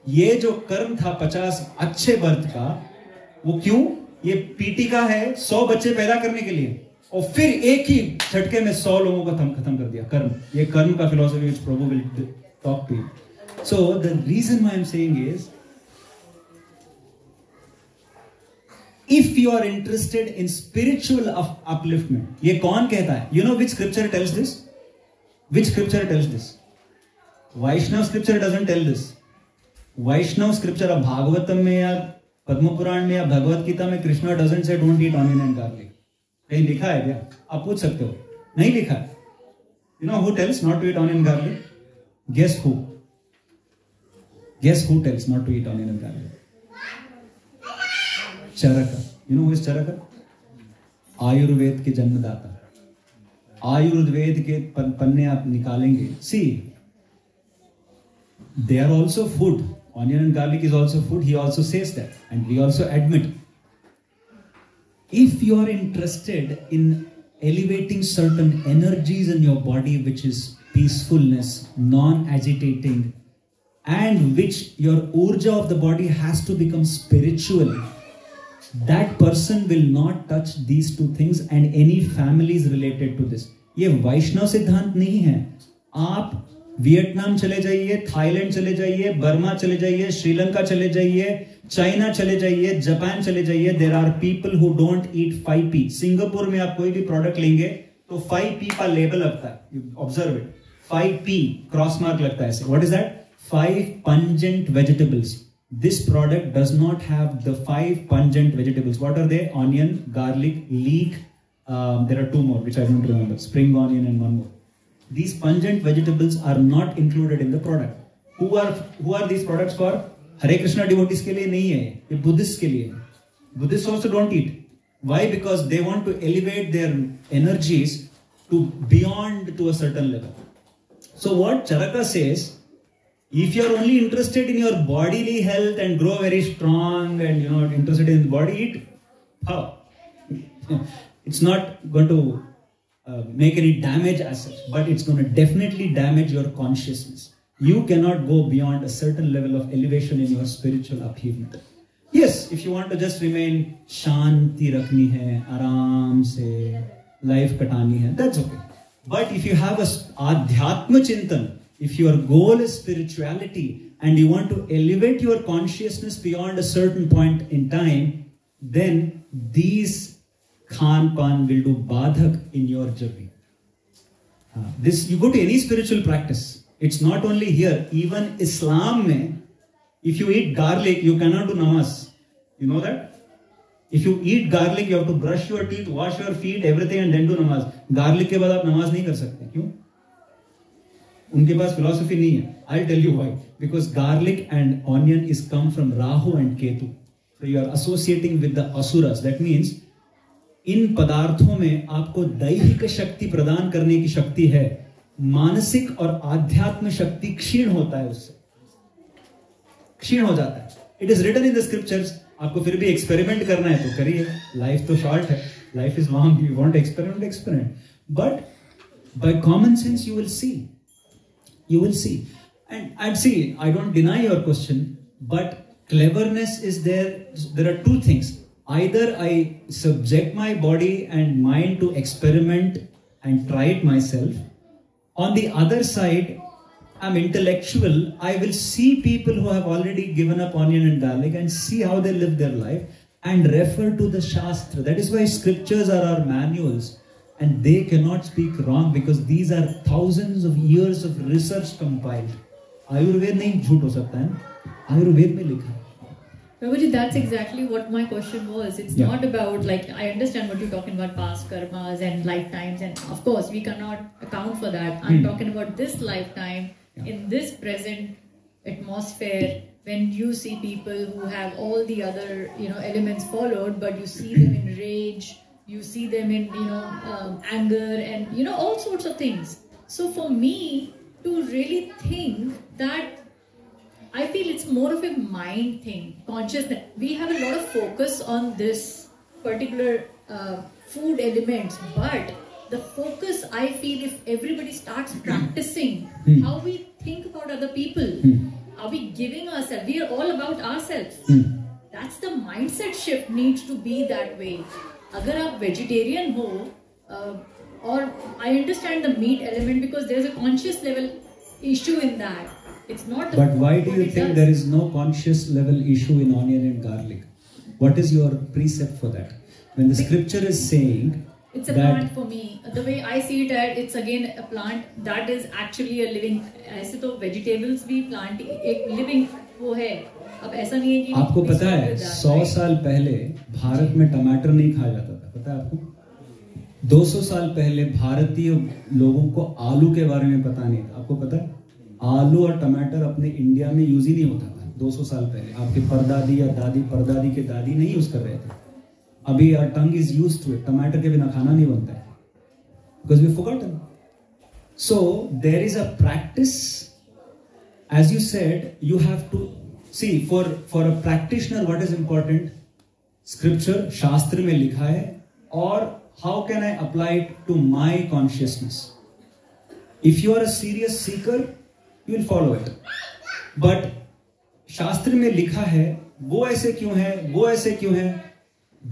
ये जो कर्म था 50 अच्छे बर्थ का, वो क्यों? ये पीटी का है 100 बच्चे पैदा करने के लिए और फिर एक ही झटके में 100 लोगों का खत्म कर दिया. कर्म, ये कर्म का philosophy which Prabhu will talk to you. So the reason why I'm saying is, if you are interested in spiritual upliftment, ये कौन कहता है? You know which scripture tells this? Which scripture tells this? Vaishnav scripture doesn't tell this. Vaishnav scripture अब भागवतम में या पद्म पुराण में या भगवत गीता में Krishna doesn't say don't eat onion and garlic. कहीं लिखा है क्या? आप पूछ सकते हो. नहीं लिखा है. You know who tells not to eat onion and garlic? Guess who? Guess who tells not to eat onion and garlic? Charak. You know who is चरक? आयुर्वेद के जन्मदाता. आयुर्वेद के पन्ने आप निकालेंगे. See, they are also food. Onion and garlic is also food. He also says that, and we also admit. If you are interested in elevating certain energies in your body, which is peacefulness, non-agitating, and which your urja of the body has to become spiritual, that person will not touch these two things and any families related to this. ये वैष्णव सिद्धांत नहीं है. आप Vietnam चले जाइए, Thailand चले जाइए, Burma चले जाइए, श्रीलंका चले जाइए, चाइना चले जाइए, जापान चले जाइए. There are people who don't eat 5P. Singapore में आप कोई भी प्रोडक्ट लेंगे तो 5P का लेबल लगता है. You observe it. 5P cross mark लगता है ऐसे. What is that? 5 pungent vegetables. This product does not have the 5 pungent vegetables. What are they? Onion, garlic, leek. There are 2 more which I don't remember. Spring onion and 1 more. These pungent vegetables are not included in the product. Who are these products for? Hare Krishna devotees के लिए नहीं है. ये Buddhists के लिए. Buddhists also don't eat. Why? Because they want to elevate their energies to beyond to a certain level. So what Charaka says, if you are only interested in your bodily health and grow very strong and interested in the body, eat. How? It's not going to make any damage as such, but it's going to definitely damage your consciousness. You cannot go beyond a certain level of elevation in your spiritual upheaval. Yes, if you want to just remain shanti rakhni hai, aram se, life katani hai, that's okay. But if you have a adhyatma chintan, if your goal is spirituality and you want to elevate your consciousness beyond a certain point in time, then these khan-pan will do badhak in your journey. You go to any spiritual practice. It's not only here. Even Islam mein, if you eat garlic, you cannot do namaz. You know that? If you eat garlic, you have to brush your teeth, wash your feet, everything, and then do namaz. Garlic के बाद आप नमाज नहीं कर सकते. क्यों? उनके पास philosophy नहीं है. I'll tell you why. Because garlic and onion is come from Rahu and Ketu. So you are associating with the asuras. That means इन पदार्थों में आपको दैहिक शक्ति प्रदान करने की शक्ति है. मानसिक और आध्यात्म शक्ति क्षीण होता है उससे. क्षीण हो जाता है. It is written in the scriptures. आपको फिर भी एक्सपेरिमेंट करना है तो करिए. लाइफ तो शॉर्ट है, life is long. You want experiment. But by common sense you will see. And I'd see, I don't deny your question, but cleverness is there are two things. Either I subject my body and mind to experiment and try it myself. On the other side, I'm intellectual. I will see people who have already given up onion and garlic and see how they live their life and refer to the Shastra. That is why scriptures are our manuals. And they cannot speak wrong because these are thousands of years of research compiled. Ayurved नहीं झूठ हो सकता है, Ayurved में लिखा है. Prabhuji, that's exactly what my question was. It's not about, like, I understand what you're talking about, past karmas and lifetimes, and of course we cannot account for that. I'm talking about this lifetime, in this present atmosphere, when you see people who have all the other, elements followed, but you see them in rage. You see them in, anger and, all sorts of things. So for me to really think that, I feel it's more of a mind thing, consciousness. We have a lot of focus on this particular food elements, but the focus, I feel, if everybody starts practicing how we think about other people, are we giving ourselves, we are all about ourselves. That's the mindset shift needs to be that way. अगर आप vegetarian हो, और I understand the meat element because there's a conscious level issue in that. It's not. But why do you think there is no conscious level issue in onion and garlic? What is your precept for that? When the scripture is saying it's a plant for me. The way I see it, it's again a plant that is actually a living. ऐसे तो vegetables भी plant एक living वो है. अब ऐसा नहीं है कि आपको पता है 100 साल पहले भारत में टमाटर नहीं खाया जाता था, पता है आपको? 200 साल पहले भारतीय लोगों को आलू के बारे में पता नहीं था, आपको पता है? आलू और टमाटर अपने इंडिया में यूज ही नहीं होता था 200 साल पहले. आपके परदादी या दादी परदादी के दादी नहीं यूज कर रहे थे. अभी our tongue is used to it. टमाटर के बिना खाना नहीं बनता है because we forgotten. So there is a practice. As you said, you have to see, for a practitioner, what is important? Scripture, Shastra में लिखा है, और how can I apply it to my consciousness? If you are a serious seeker, you will follow it. But शास्त्र में लिखा है, वो ऐसे क्यों है, वो ऐसे क्यों है,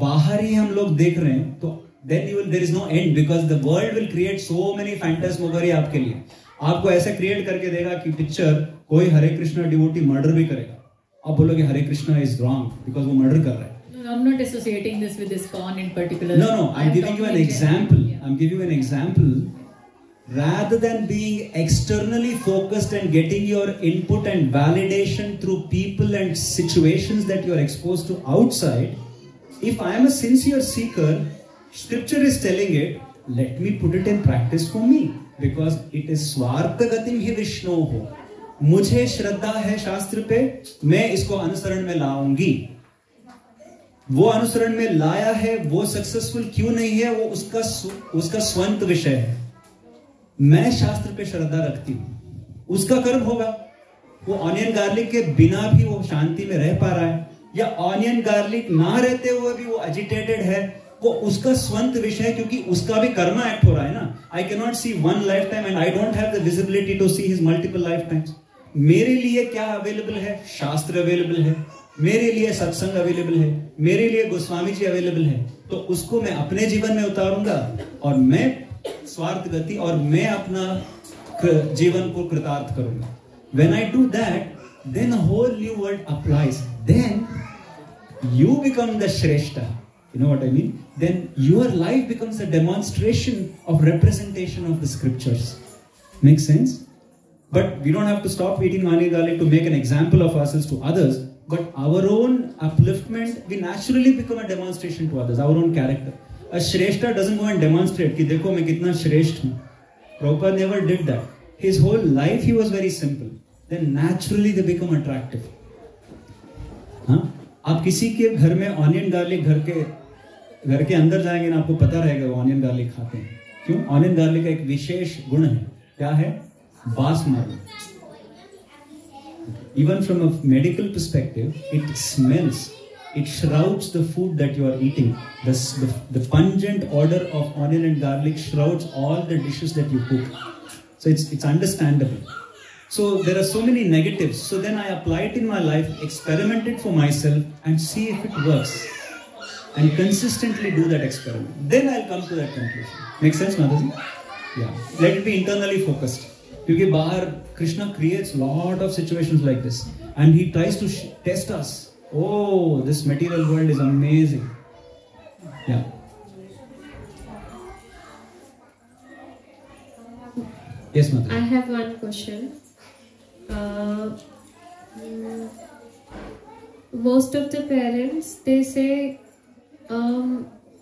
बाहर ही हम लोग देख रहे हैं, तो then there is no end because the world will create so many phantasmagoria आपके लिए. आपको ऐसे क्रिएट करके देगा कि पिक्चर कोई हरे कृष्णा डिवोटी मर्डर भी करेगा. आप बोलोगे हरे कृष्णा इज रॉन्ग बिकॉज वो मर्डर कर रहा है. No, I'm not associating this with ISKCON in particular. No, I'm giving you an example. I'm giving you an example. Rather than being externally focused and getting your input and validation through people and situations that you are exposed to outside, if I am a sincere seeker, scripture is telling it, let me put it in practice for me. Because it is स्वार्थ गतिम ही विष्णोः. मुझे श्रद्धा है शास्त्र पे, मैं इसको अनुसरण में लाऊंगी. वो अनुसरण में लाया है, वो सक्सेसफुल क्यों नहीं है, वो उसका स्वंत विषय है. मैं शास्त्र पे श्रद्धा रखती हूं, उसका कर्म होगा. वो ऑनियन गार्लिक के बिना भी वो शांति में रह पा रहा है, या ऑनियन गार्लिक ना रहते हुए भी वो एजिटेटेड है, वो उसका स्वंत विषय है, क्योंकि उसका भी कर्मा एक्ट हो रहा है ना. I can not see one lifetime and I don't have the visibility to see his multiple lifetimes. मेरे लिए क्या अवेलेबल है? शास्त्र अवेलेबल है, मेरे लिए सत्संग अवेलेबल है, मेरे लिए गोस्वामी जी अवेलेबल है. तो उसको मैं अपने जीवन में उतारूंगा और मैं स्वार्थ गति और मैं अपना जीवन को कृतार्थ करूंगा. When I do that, then a whole new world applies. Then you become the Shrestha. You know what I mean? Then your life becomes a demonstration of representation of the scriptures. Make sense? But we don't have to stop eating onion garlic to make an example of ourselves to others. But our own upliftment, we naturally become a demonstration to others, our own character. A Shrestha doesn't go and demonstrate कि देखो मैं कितना श्रेष्ठ हूँ. Prabhupada never did that. His whole life he was very simple. Then naturally they become attractive. हाँ? आप किसी के घर में ऑनियन गार्लिक घर के अंदर जाएंगे ना, आपको पता रहेगा वो ऑनियन गार्लिक खाते हैं. क्यों? ऑनियन गार्लिक का एक विशेष गुण है. क्या है? बास मारना. Even from a medical perspective, it smells. It shrouds the food that you are eating. The pungent odor of onion and garlic shrouds all the dishes that you cook. So it's understandable. So there are so many negatives. So then I apply it in my life, experiment it for myself, and see if it works. And consistently do that experiment. Then I'll come to that conclusion. Make sense, Mataji? Yeah. Let it be internally focused. Because bahar, Krishna creates lot of situations like this. And he tries to test us. Oh, this material world is amazing. Yeah. Yes, Mataji. I have one question. Most of the parents, they say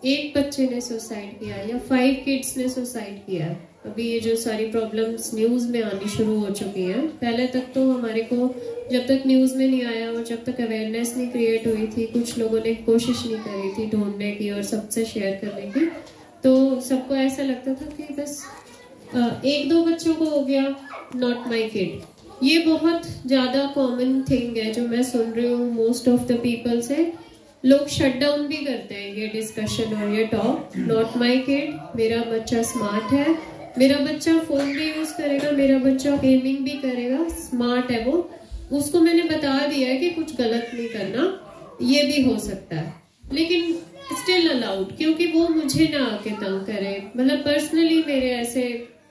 एक बच्चे ने suicide किया या 5 kids ने suicide किया। अभी ये जो सारी प्रॉब्लम्स न्यूज़ में आनी शुरू हो चुकी हैं, पहले तक तो हमारे को जब तक न्यूज़ में नहीं आया और जब तक अवेयरनेस नहीं क्रिएट हुई थी, कुछ लोगों ने कोशिश नहीं करी थी ढूंढने की और सबसे शेयर करने की, तो सबको ऐसा लगता था कि बस 1-2 बच्चों को हो गया, नॉट माई किड। ये बहुत ज़्यादा कॉमन थिंग है जो मैं सुन रही हूँ मोस्ट ऑफ द पीपल से। लोग शट डाउन भी करते हैं ये डिस्कशन और ये टॉक, नॉट माई किड, मेरा बच्चा स्मार्ट है, मेरा बच्चा फोन भी यूज करेगा, मेरा बच्चा गेमिंग भी करेगा, स्मार्ट है वो, उसको मैंने बता दिया है कि कुछ गलत नहीं करना, ये भी हो सकता है, लेकिन स्टिल अलाउड, क्योंकि वो मुझे ना आके तंग करे। मतलब पर्सनली मेरे ऐसे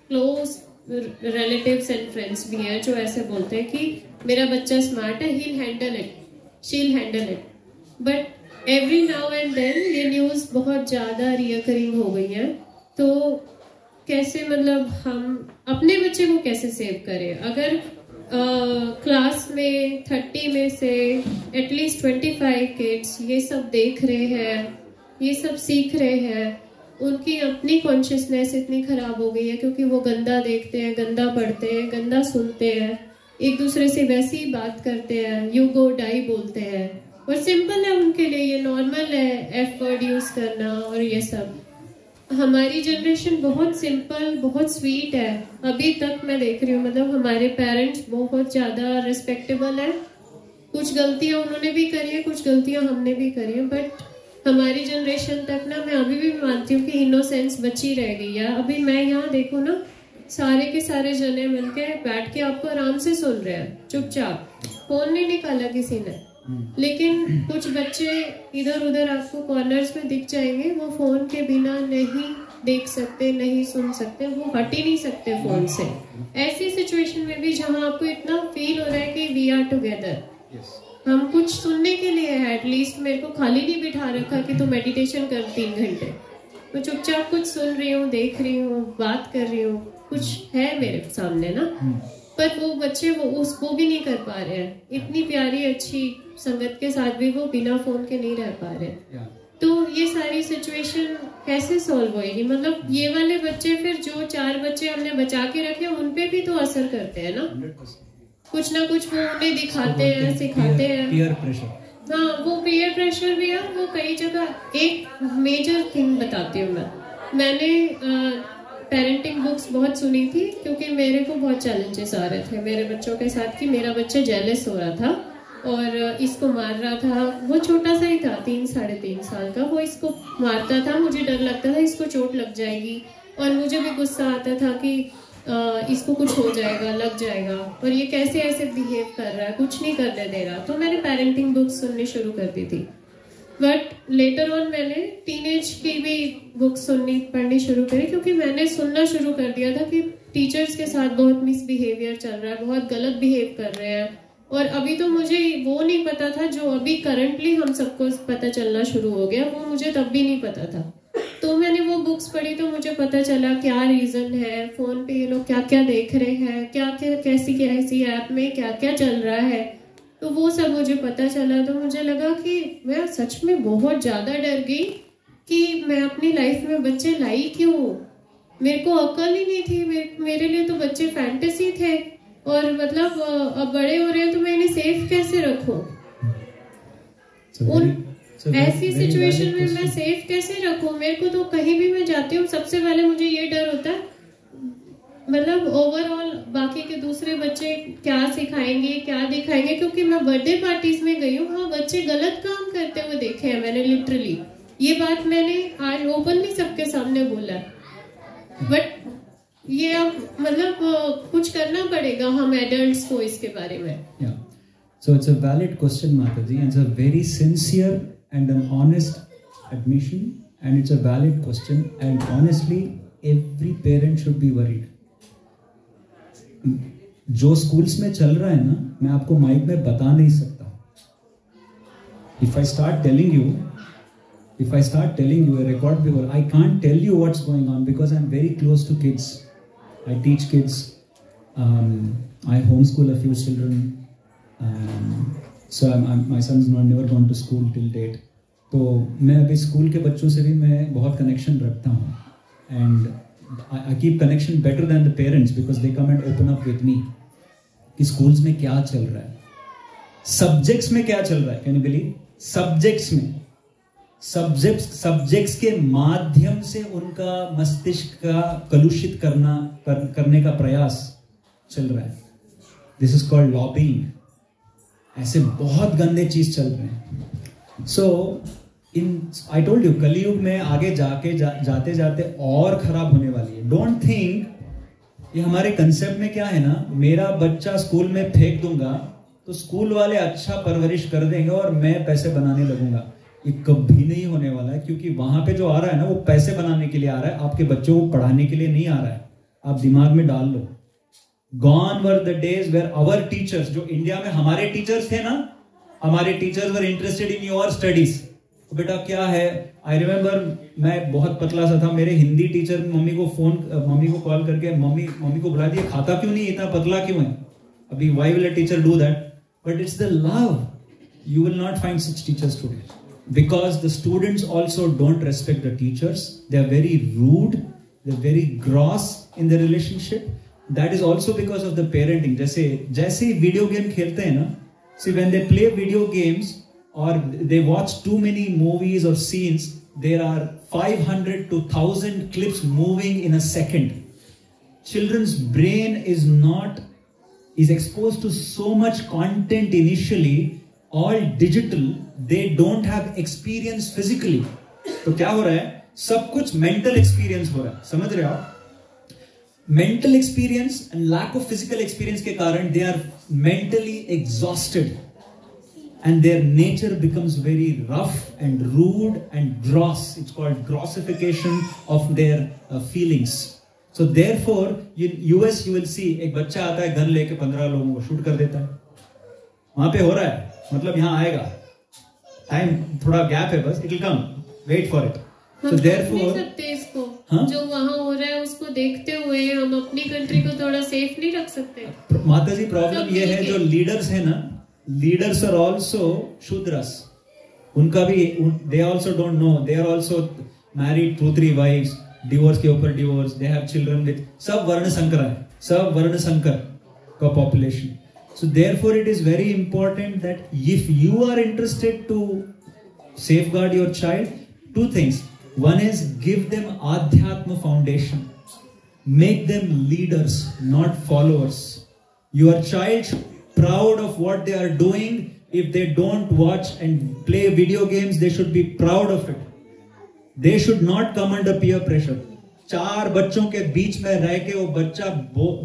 क्लोज रिलेटिव्स एंड फ्रेंड्स भी हैं जो ऐसे बोलते हैं कि मेरा बच्चा स्मार्ट है, he'll handle it, she'll handle it, but every now and then ये न्यूज़ बहुत ज़्यादा रिकरिंग हो गई है। तो कैसे, मतलब हम अपने बच्चे को कैसे सेव करें? अगर क्लास में 30 में से एटलीस्ट 25 किड्स ये सब देख रहे हैं, ये सब सीख रहे हैं, उनकी अपनी कॉन्शियसनेस इतनी खराब हो गई है क्योंकि वो गंदा देखते हैं, गंदा पढ़ते हैं, गंदा सुनते हैं, एक दूसरे से वैसे ही बात करते हैं, यू गो डाई बोलते हैं, और सिंपल है उनके लिए, ये नॉर्मल है एफ वर्ड यूज करना और ये सब। हमारी जनरेशन बहुत सिंपल, बहुत स्वीट है अभी तक, मैं देख रही हूँ, मतलब हमारे पेरेंट्स बहुत ज़्यादा रिस्पेक्टेबल है। कुछ गलतियाँ उन्होंने भी करी है, कुछ गलतियाँ हमने भी करी है, बट हमारी जनरेशन तक ना, मैं अभी भी मानती हूँ कि इनोसेंस बची रह गई है। अभी मैं यहाँ देखूँ ना, सारे के सारे जने मिलके बैठ के आपको आराम से सुन रहे हैं, चुपचाप, फोन नहीं निकाला किसी ने, लेकिन कुछ बच्चे इधर उधर आपको कॉर्नर्स में दिख जाएंगे, वो फोन के बिना नहीं देख सकते, नहीं सुन सकते, वो हट ही नहीं सकते फोन से। ऐसी सिचुएशन में भी जहां आपको इतना फील हो रहा है कि वी आर टुगेदर, हम कुछ सुनने के लिए है, एटलीस्ट मेरे को खाली नहीं बिठा रखा कि तू मेडिटेशन कर 3 घंटे, मैं चुपचाप कुछ सुन रही हूँ, देख रही हूँ, बात कर रही हूँ, कुछ है मेरे सामने ना, पर वो बच्चे वो भी नहीं कर पा रहे हैं। इतनी प्यारी अच्छी संगत के साथ भी वो बिना फोन के नहीं रह पा रहे। तो ये सारी सिचुएशन कैसे सॉल्व होएगी? मतलब ये वाले बच्चे फिर जो 4 बच्चे हमने बचा के रखे उन पे भी तो असर करते हैं ना, कुछ ना कुछ वो उन्हें दिखाते हैं, सिखाते हैं। पीयर प्रेशर, हाँ, वो पीयर प्रेशर भी है, वो कई जगह। एक मेजर थिंग बताती हूँ मैंने पेरेंटिंग बुक्स बहुत सुनी थी क्योंकि मेरे को बहुत चैलेंजेस आ रहे थे मेरे बच्चों के साथ कि मेरा बच्चा जेलस हो रहा था और इसको मार रहा था। वो छोटा सा ही था, 3-3.5 साल का, वो इसको मारता था, मुझे डर लगता था इसको चोट लग जाएगी, और मुझे भी गुस्सा आता था कि इसको कुछ हो जाएगा, लग जाएगा, और ये कैसे ऐसे बिहेव कर रहा है, कुछ नहीं करने दे रहा। तो मैंने पेरेंटिंग बुक्स सुननी शुरू कर दी थी, बट लेटर ऑन मैंने टीनेज की भी बुक्स पढ़नी शुरू करी क्योंकि मैंने सुनना शुरू कर दिया था कि टीचर्स के साथ बहुत मिसबिहेवियर चल रहा है, बहुत गलत बिहेव कर रहे हैं। और अभी तो मुझे वो नहीं पता था जो अभी करंटली हम सबको पता चलना शुरू हो गया, वो मुझे तब भी नहीं पता था। तो मैंने वो बुक्स पढ़ी तो मुझे पता चला क्या रीजन है, फोन पे ये लोग क्या क्या देख रहे हैं, क्या क्या कैसी ऐप में क्या क्या चल रहा है, तो वो सब मुझे पता चला। तो मुझे लगा कि मैं सच में बहुत ज़्यादा डर गई कि मैं अपनी लाइफ में बच्चे लाई क्यों, मेरे को अकल ही नहीं थी। मेरे लिए तो बच्चे फैंटेसी थे, और मतलब अब बड़े हो रहे हैं तो मैं इन्हें सेफ कैसे रखूं? ऐसी सिचुएशन में मैं सेफ कैसे रखूं? मेरे को तो कहीं भी मैं जाती हूँ सबसे पहले मुझे ये डर होता है, मतलब ओवरऑल बाकी के दूसरे बच्चे क्या सिखाएंगे क्या दिखाएंगे, क्योंकि मैं बर्थडे पार्टीज में गई हूँ, हाँ बच्चे गलत काम करते हुए देखे हैं मैंने लिटरली। ये बात मैंने आज ओपनली सबके सामने बोला है, बट ये अब मतलब कुछ करना पड़ेगा हम एडल्ट्स को इसके बारे में। So it's a valid question, Mataji. It's a very sincere and an honest admission, and it's a valid question. And honestly, every parent should be worried. जो स्कूल्स में चल रहा है ना, मैं आपको माइक में बता नहीं सकता. If I start telling you a record before, I can't tell you what's going on because I'm very close to kids. I teach kids. I homeschool a few children. So my son's never gone to school till date. तो मैं अभी school के बच्चों से भी मैं बहुत connection रखता हूँ, and I keep connection better than the parents because they come and open up with me कि स्कूल्स में क्या चल रहा है, सब्जेक्ट्स में क्या चल रहा है. Can you believe? सब्जेक्ट्स में सब्जेक्ट्स के माध्यम से उनका मस्तिष्क का कलुषित करने का प्रयास चल रहा है. This is called lobbying. ऐसे बहुत गंदे चीज चल रहे हैं. सो आई टोल्ड यू, कलयुग में आगे जाते जाते और खराब होने वाली है. डोंट थिंक ये हमारे कंसेप्ट में क्या है ना, मेरा बच्चा स्कूल में फेंक दूंगा तो स्कूल वाले अच्छा परवरिश कर देंगे और मैं पैसे बनाने लगूंगा. ये कभी नहीं होने वाला है, क्योंकि वहां पे जो आ रहा है ना वो पैसे बनाने के लिए आ रहा है, आपके बच्चों को पढ़ाने के लिए नहीं आ रहा है. आप दिमाग में डाल लो. Gone were the days where our teachers, जो इंडिया में हमारे टीचर्स थे ना, हमारे teachers were interested in your studies. तो बेटा क्या है, आई रिमेम्बर मैं बहुत पतला सा था, मेरे हिंदी टीचर मम्मी को कॉल करके मम्मी को बुला दिया, खाता क्यों नहीं, इतना पतला क्यों है. अभी why will a teacher do that? But it's the love. You will not find such teachers today because the students also don't respect the teachers. They are very rude. They are very gross in the relationship. That is also because of the parenting. जैसे video game खेलते हैं ना, see when they play video games or they watch too many movies or scenes, there are 500 to 1000 clips moving in a second. Children's brain is exposed to so much content initially, all digital. They don't have experience physically. तो क्या हो रहा है, सब कुछ mental experience हो रहा है. समझ रहे हो आप? Mental experience and lack of physical experience के कारण they are mentally exhausted and their nature becomes very rough and rude and gross. It's called grossification of their feelings. So therefore in US you will see, एक बच्चा आता है gun लेके 15 लोगों को shoot कर देता है. वहां पे हो रहा है, मतलब यहां आएगा, टाइम थोड़ा गैप है बस, it will come, wait for it. So therefore, जो वहाँ हो रहा है उसको देखते हुए हम अपनी कंट्री को थोड़ा सेफ नहीं रख सकते. माता जी प्रॉब्लम ये है, जो लीडर्स है ना, लीडर्स आर आल्सो शूद्रस. उनका भी, they also don't know, they are also married 2-3 wives, divorce के ऊपर divorce, they have children with, सब वर्ण संकर है, सब वर्ण संकर का population. So therefore it is very important that if you are interested to safeguard your child, 2 things. One is give them Adhyatma foundation. Make them leaders, not followers. Your child should be proud of what they are doing. If they don't watch and play video games, they should be proud of it. They should not come under peer pressure. 4 बच्चों के बीच में रह के वो बच्चा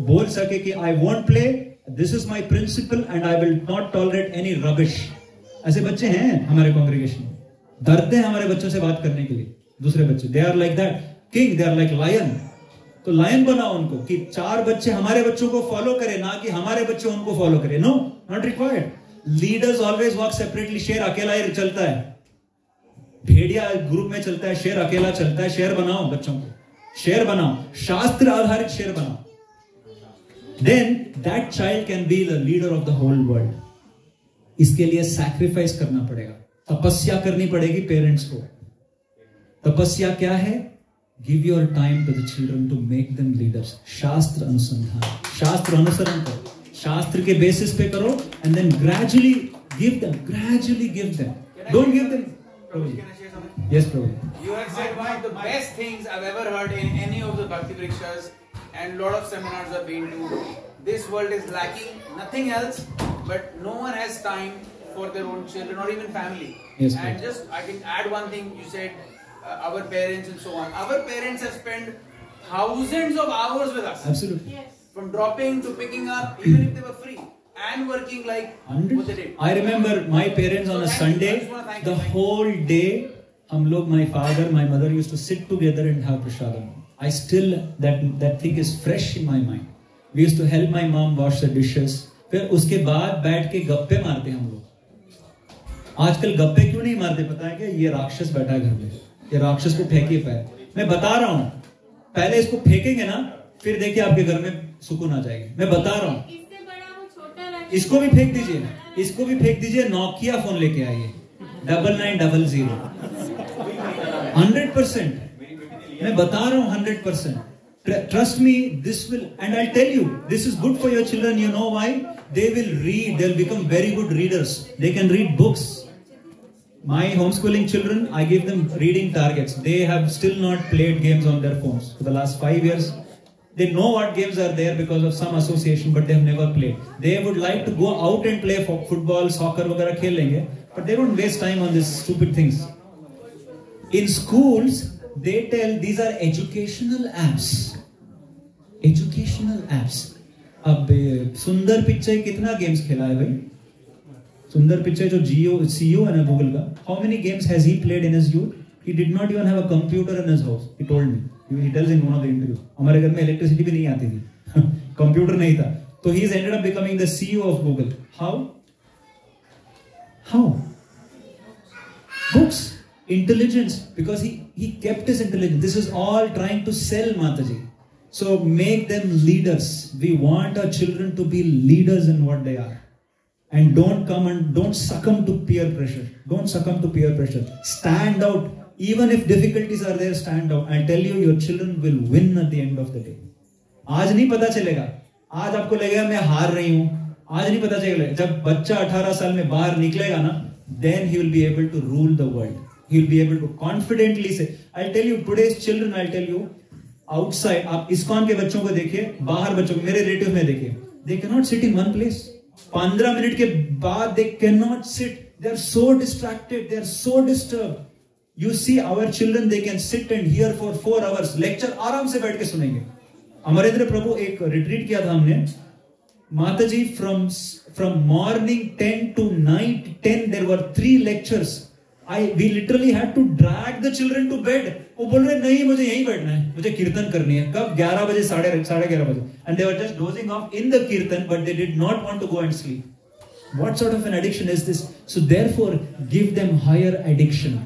बोल सके कि I won't play, this is my principle and I will not tolerate any rubbish. ऐसे बच्चे हैं हमारे कॉन्ग्रेगेशन में, डरते हैं हमारे बच्चों से बात करने के लिए. दूसरे बच्चे, they are like that king, they are like lion. तो लायन बनाओ उनको कि 4 बच्चे हमारे बच्चों को फॉलो करें, ना कि हमारे बच्चे उनको फॉलो करें. No, not required. Leaders always walk separately. शेर अकेला ही चलता है, भेड़िया ग्रुप में चलता है, शेर अकेला चलता है. शेर बनाओ बच्चों को, शेर बनाओ, शास्त्र आधारित शेर बनाओ. Then that child can be the leader of the whole world. इसके लिए सैक्रिफाइस करना पड़ेगा, तपस्या करनी पड़ेगी पेरेंट्स को. तपस्या क्या है? Give your time to the children to make them leaders. शास्त्र अनुसंधान, शास्त्र अनुसरण करो, शास्त्र के बेसिस पे करो, and then gradually give them, don't give them. Yes, Prabhu. You have said one of the best things I've ever heard in any of the Bhakti Vrikshas, and lot of seminars I've been to. this world is lacking nothing else, but no one has time for their own children or even family. Yes, and just I can add one thing. You said our parents and so on. Our parents have spent thousands of hours with us. Absolutely. Yes. From dropping to picking up, even if they were free, and working like what they did. I remember my parents on a Sunday, the whole day, my father, my mother used to sit together and have prasadam. I still, that thing is fresh in my mind. We used to help my mom wash the dishes. फिर उसके बाद बैठ के गप्पे मारते हम लोग. आजकल गप्पे क्यों नहीं मारते पता है क्या? ये राक्षस बैठा है घर में. ये राक्षस को फेंकिए पैर. मैं बता रहा हूँ, पहले इसको फेंकेंगे ना, फिर देखिए आपके घर में सुकून आ जाएगी. मैं बता रहा हूँ. इसको भी फेंक दीजिए, इसको भी फेंक दीजिए. नोकिया फोन लेके आइए 9900. 100%. मैं बता रहा हूँ 100%. Trust me, this will, and I'll tell you, this is good for your children. You know why? They will read. They'll become very good readers. They can read books. My homeschooling children, I give them reading targets. They have still not played games on their phones for the last 5 years. They know what games are there because of some association, but they have never played. They would like to go out and play football, soccer, वगैरह खेल लेंगे, but they don't waste time on these stupid things. In schools, they tell these are educational apps. Educational apps. अब सुंदर पिच्चै कितना games खेला है भाई? सुंदर पिच्चै जो CEO है ना गूगल का, how many games has he played in his youth? He did not even have a computer in his house. He told me. He tells in one of the interviews. हमारे घर में electricity भी नहीं आती थी, computer नहीं था. तो he has ended up becoming the CEO of Google. How? Books. Intelligence, because he kept his intelligence. This is all trying to sell, Mataji. So make them leaders. We want our children to be leaders in what they are. And don't succumb to peer pressure. Don't succumb to peer pressure. Stand out. Even if difficulties are there, stand out. I tell you, your children will win at the end of the day. आज नहीं पता चलेगा. आज आपको लगेगा मैं हार रही हूँ. आज नहीं पता चलेगा. जब बच्चा 18 साल में बाहर निकलेगा ना, then he will be able to rule the world. He'll be able to confidently say, I'll tell you, today's children, I'll tell you, outside, आप ISKCON के बच्चों को देखिए, बाहर बच्चों को, मेरे रिलेटिव में देखिए, they cannot sit in one place. 15 minute के बाद they cannot sit. They are so distracted. They are so disturbed. You see our children, they can sit and hear for 4 hours. Lecture आराम से बैठ के सुनेंगे. अमरेंद्र प्रभु एक रिट्रीट किया था हमने. Mataji, from morning 10 to night 10, there were 3 lectures. We literally had to drag the children to bed. वो बोल रहे नहीं मुझे यहीं बैठना है, मुझे कीर्तन करनी है. कब? 11 बजे, 11:30 बजे. And they were just dozing off in the kirtan, but they did not want to go and sleep. What sort of an addiction is this? So therefore, give them higher addiction.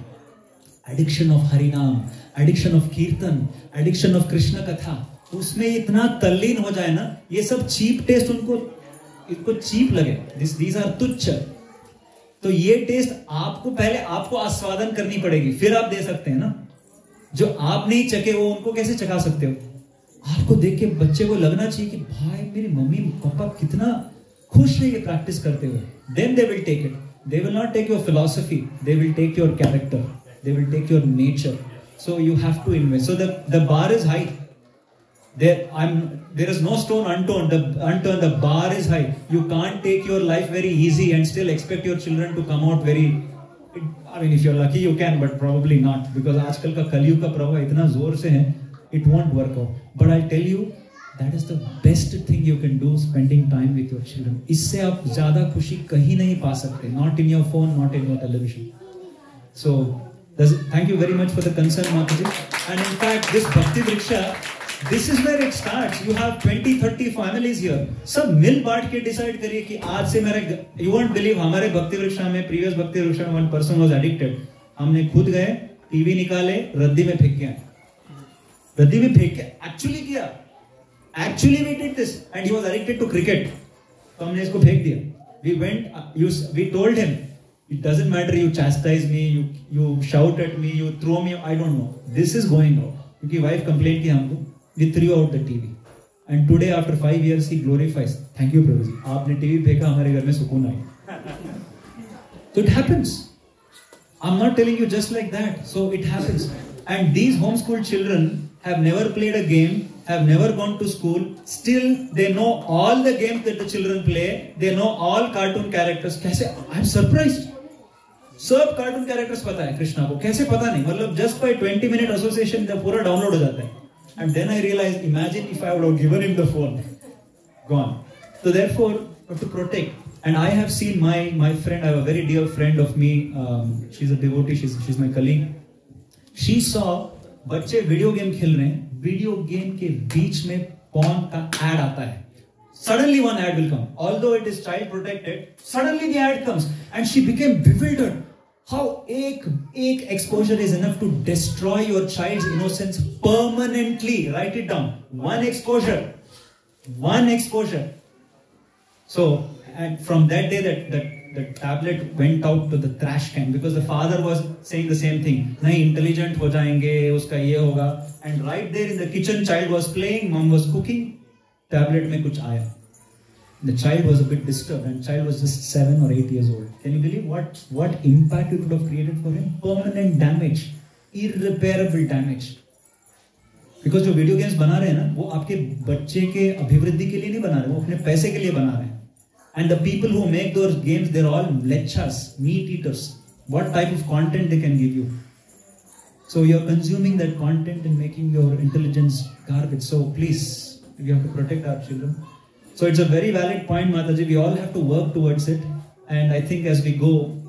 Addiction of Harinam, addiction of Kirtan, addiction of Krishna Katha. उसमें इतना तल्लीन हो जाए ना, ये सब cheap taste इनको cheap लगे. These are तुच्छ. तो ये टेस्ट आपको आस्वादन करनी पड़ेगी, फिर आप दे सकते हैं ना. जो आप नहीं चखे वो उनको कैसे चखा सकते हो? आपको देख के बच्चे को लगना चाहिए कि भाई मेरी मम्मी पापा कितना खुश है ये प्रैक्टिस करते हुए. Then they will take it. They will not take your philosophy. They will take your character. They will take your nature. So you have to invest. So the bar is high. There is no stone unturned. The bar is high. You can't take your life very easy and still expect your children to come out very. I mean, if you're lucky, you can, but probably not, because आजकल का कलयुग का प्रभाव इतना जोर से है, it won't work out. But I'll tell you, that is the best thing you can do, spending time with your children. इससे आप ज़्यादा खुशी कहीं नहीं पा सकते. Not in your phone, not in your television. So, thank you very much for the concern, Mataji. And in fact, this Bhakti Vriksha, this is where it starts. You have 20-30 families here. सब मिल बांट के decide करिए कि आज से मेरा. You won't believe, हमारे भक्ति वृक्षा में, previous भक्ति वृक्षा में, one person was addicted. हमने खुद गए, टीवी निकाले, रद्दी में फेंक के आए. रद्दी में फेंक के एक्चुअली किया. Actually we did this, and he was addicted to cricket. तो हमने इसको फेंक दिया. We went, we told him, it doesn't matter, you chastise me, you shout at me, you throw me, I don't know. This is going out. क्योंकि wife complained की हमको. We threw out the TV. And today, after 5 years, he glorifies. Thank you, Prabhuji. आपने TV फेंका, हमारे घर में सुकून आई. So it happens. I'm not telling you just like that. So it happens. And these homeschool children have never played a game, have never gone to school, Still, they know all the games that the children play. They know all cartoon characters. कैसे? I'm surprised. सब cartoon characters पता है कृष्णा को, कैसे पता नहीं, मतलब just by 20 minute association जब पूरा डाउनलोड हो जाता है. And then I realise, imagine if I would have given him the phone, gone. So therefore, to protect. And I have seen my friend, I have a very dear friend of me, she's a devotee, she's my colleague. She saw बच्चे video game खेल रहे हैं, video game के बीच में porn का ad आता है. Suddenly one ad will come. Although it is child protected, suddenly the ad comes. And she became bewildered. How ek exposure is enough to destroy your child's innocence permanently. Write it down. One exposure. So, and from that day the tablet went out to the trash can, because the father was saying the same thing. Nahi, intelligent ho jayenge, uska ye hoga. And right there in the kitchen, child was playing, mom was cooking, tablet mein kuch aaya. The child was a bit disturbed, and child was just 7 or 8 years old. Can you believe what impact it would have created for him? Permanent damage, irreparable damage. Because जो video games बना रहे हैं ना, वो आपके बच्चे के अभिवृद्धि के लिए नहीं बना रहे, वो अपने पैसे के लिए बना रहे हैं. And the people who make those games, they're all lechas, meat eaters. What type of content they can give you? So you're consuming that content and making your intelligence garbage. So please, we have to protect our children. So it's a very valid point, Mataji. We all have to work towards it. And I think as we go,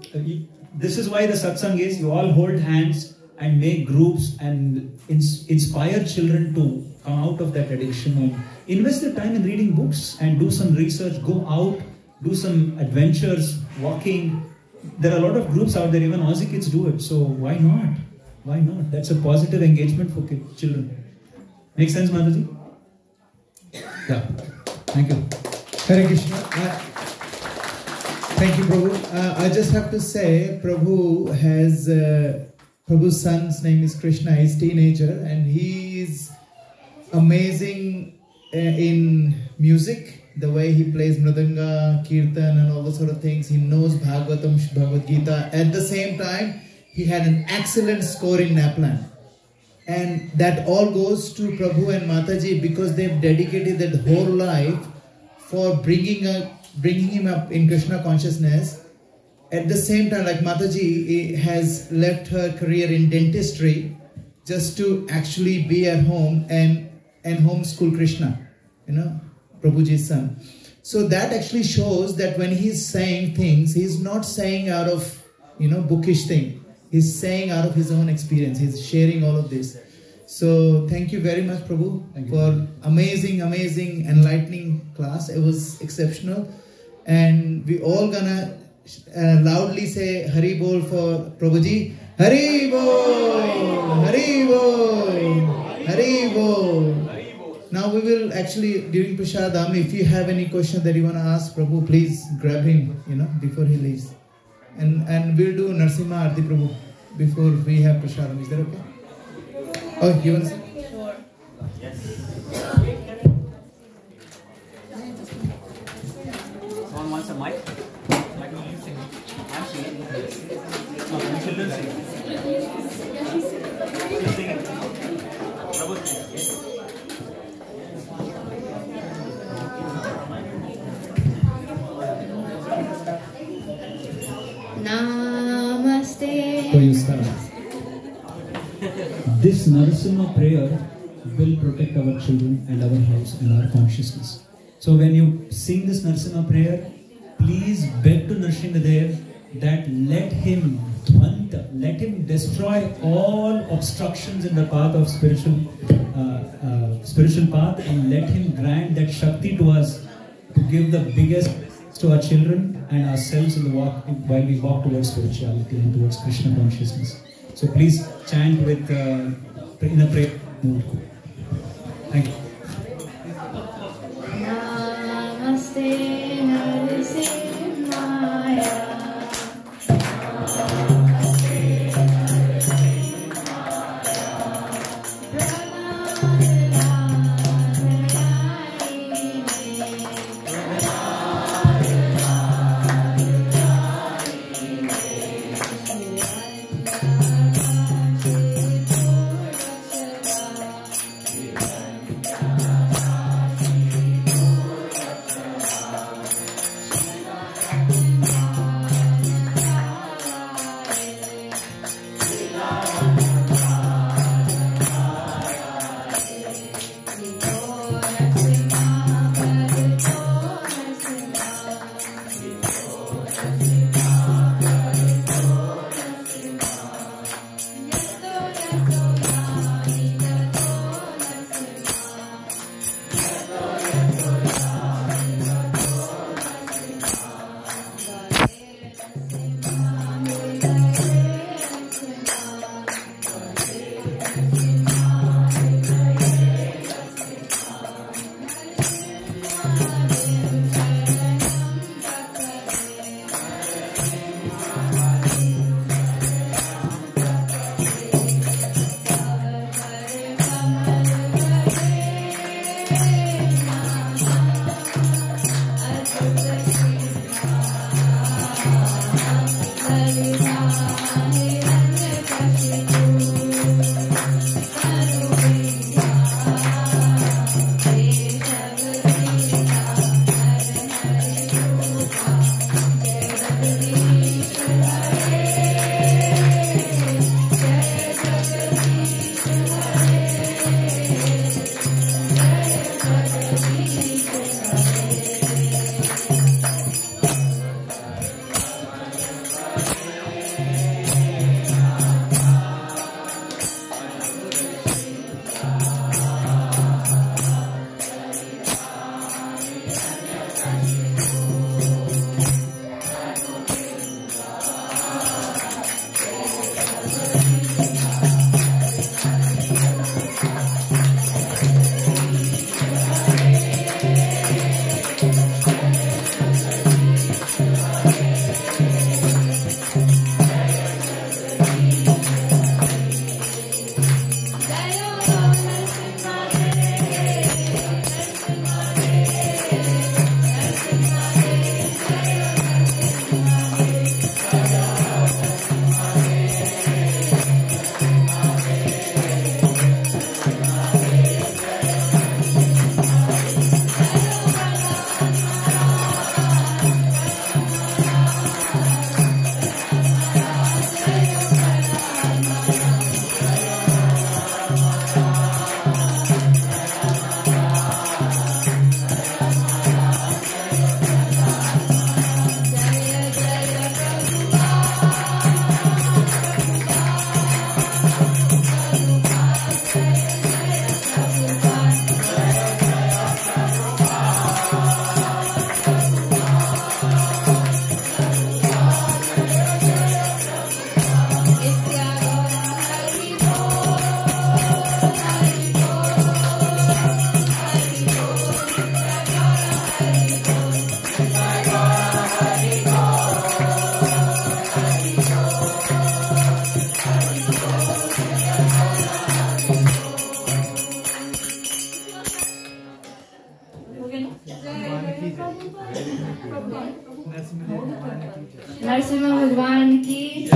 this is why the satsang is, you all hold hands and make groups and inspire children to come out of that addiction, and invest the time in reading books and do some research, go out, do some adventures, walking. There are a lot of groups out there, even Aussie kids do it. So why not? Why not? That's a positive engagement for children. Make sense, Mataji? Yeah. Thank you. Hare Krishna. Thank you, Prabhu. I just have to say, Prabhu's son's name is Krishna. He's a teenager, and he is amazing in music. The way he plays mridanga, kirtan, and all those sort of things. He knows Bhagavatam, Bhagavad Gita. At the same time, he had an excellent score in NAPLAN. And that all goes to Prabhu and Mataji, because they've dedicated their whole life for bringing him up in Krishna consciousness. At the same time, like Mataji has left her career in dentistry just to actually be at home and homeschool Krishna, Prabhuji's son. So that actually shows that when he's saying things, he's not saying out of, bookish thing. He's saying out of his own experience. He's sharing all of this. So thank you very much, Prabhu, for amazing, enlightening class. It was exceptional. And we all gonna loudly say Hari Bol for Prabhuji. Hari Bol! Hari Bol! Hari Bol! Now we will actually, during Prashadam, if you have any question that you want to ask Prabhu, please grab him, before he leaves. And we'll do Narsimha Arti Prabhu before we have Prashadam. Is that okay? Oh, you want to say? Sure. Yes. Someone wants a mic? Mic will you sing? I'm singing. No, children sing. You sing it. Prabhu sing. Namaste. So you start. This Narasimha prayer will protect our children and our house and our consciousness. So when you sing this Narasimha prayer, please beg to Nrsimhadev that let him destroy all obstructions in the path of spiritual path, and let him grant that Shakti to us to give the biggest to our children and ourselves while we walk towards spirituality and towards Krishna consciousness. So please chant with in a prayer mood. Thank you. Namaste Narasimhaya. Narasimha भगवान की जय। नरसिम्हा भगवान की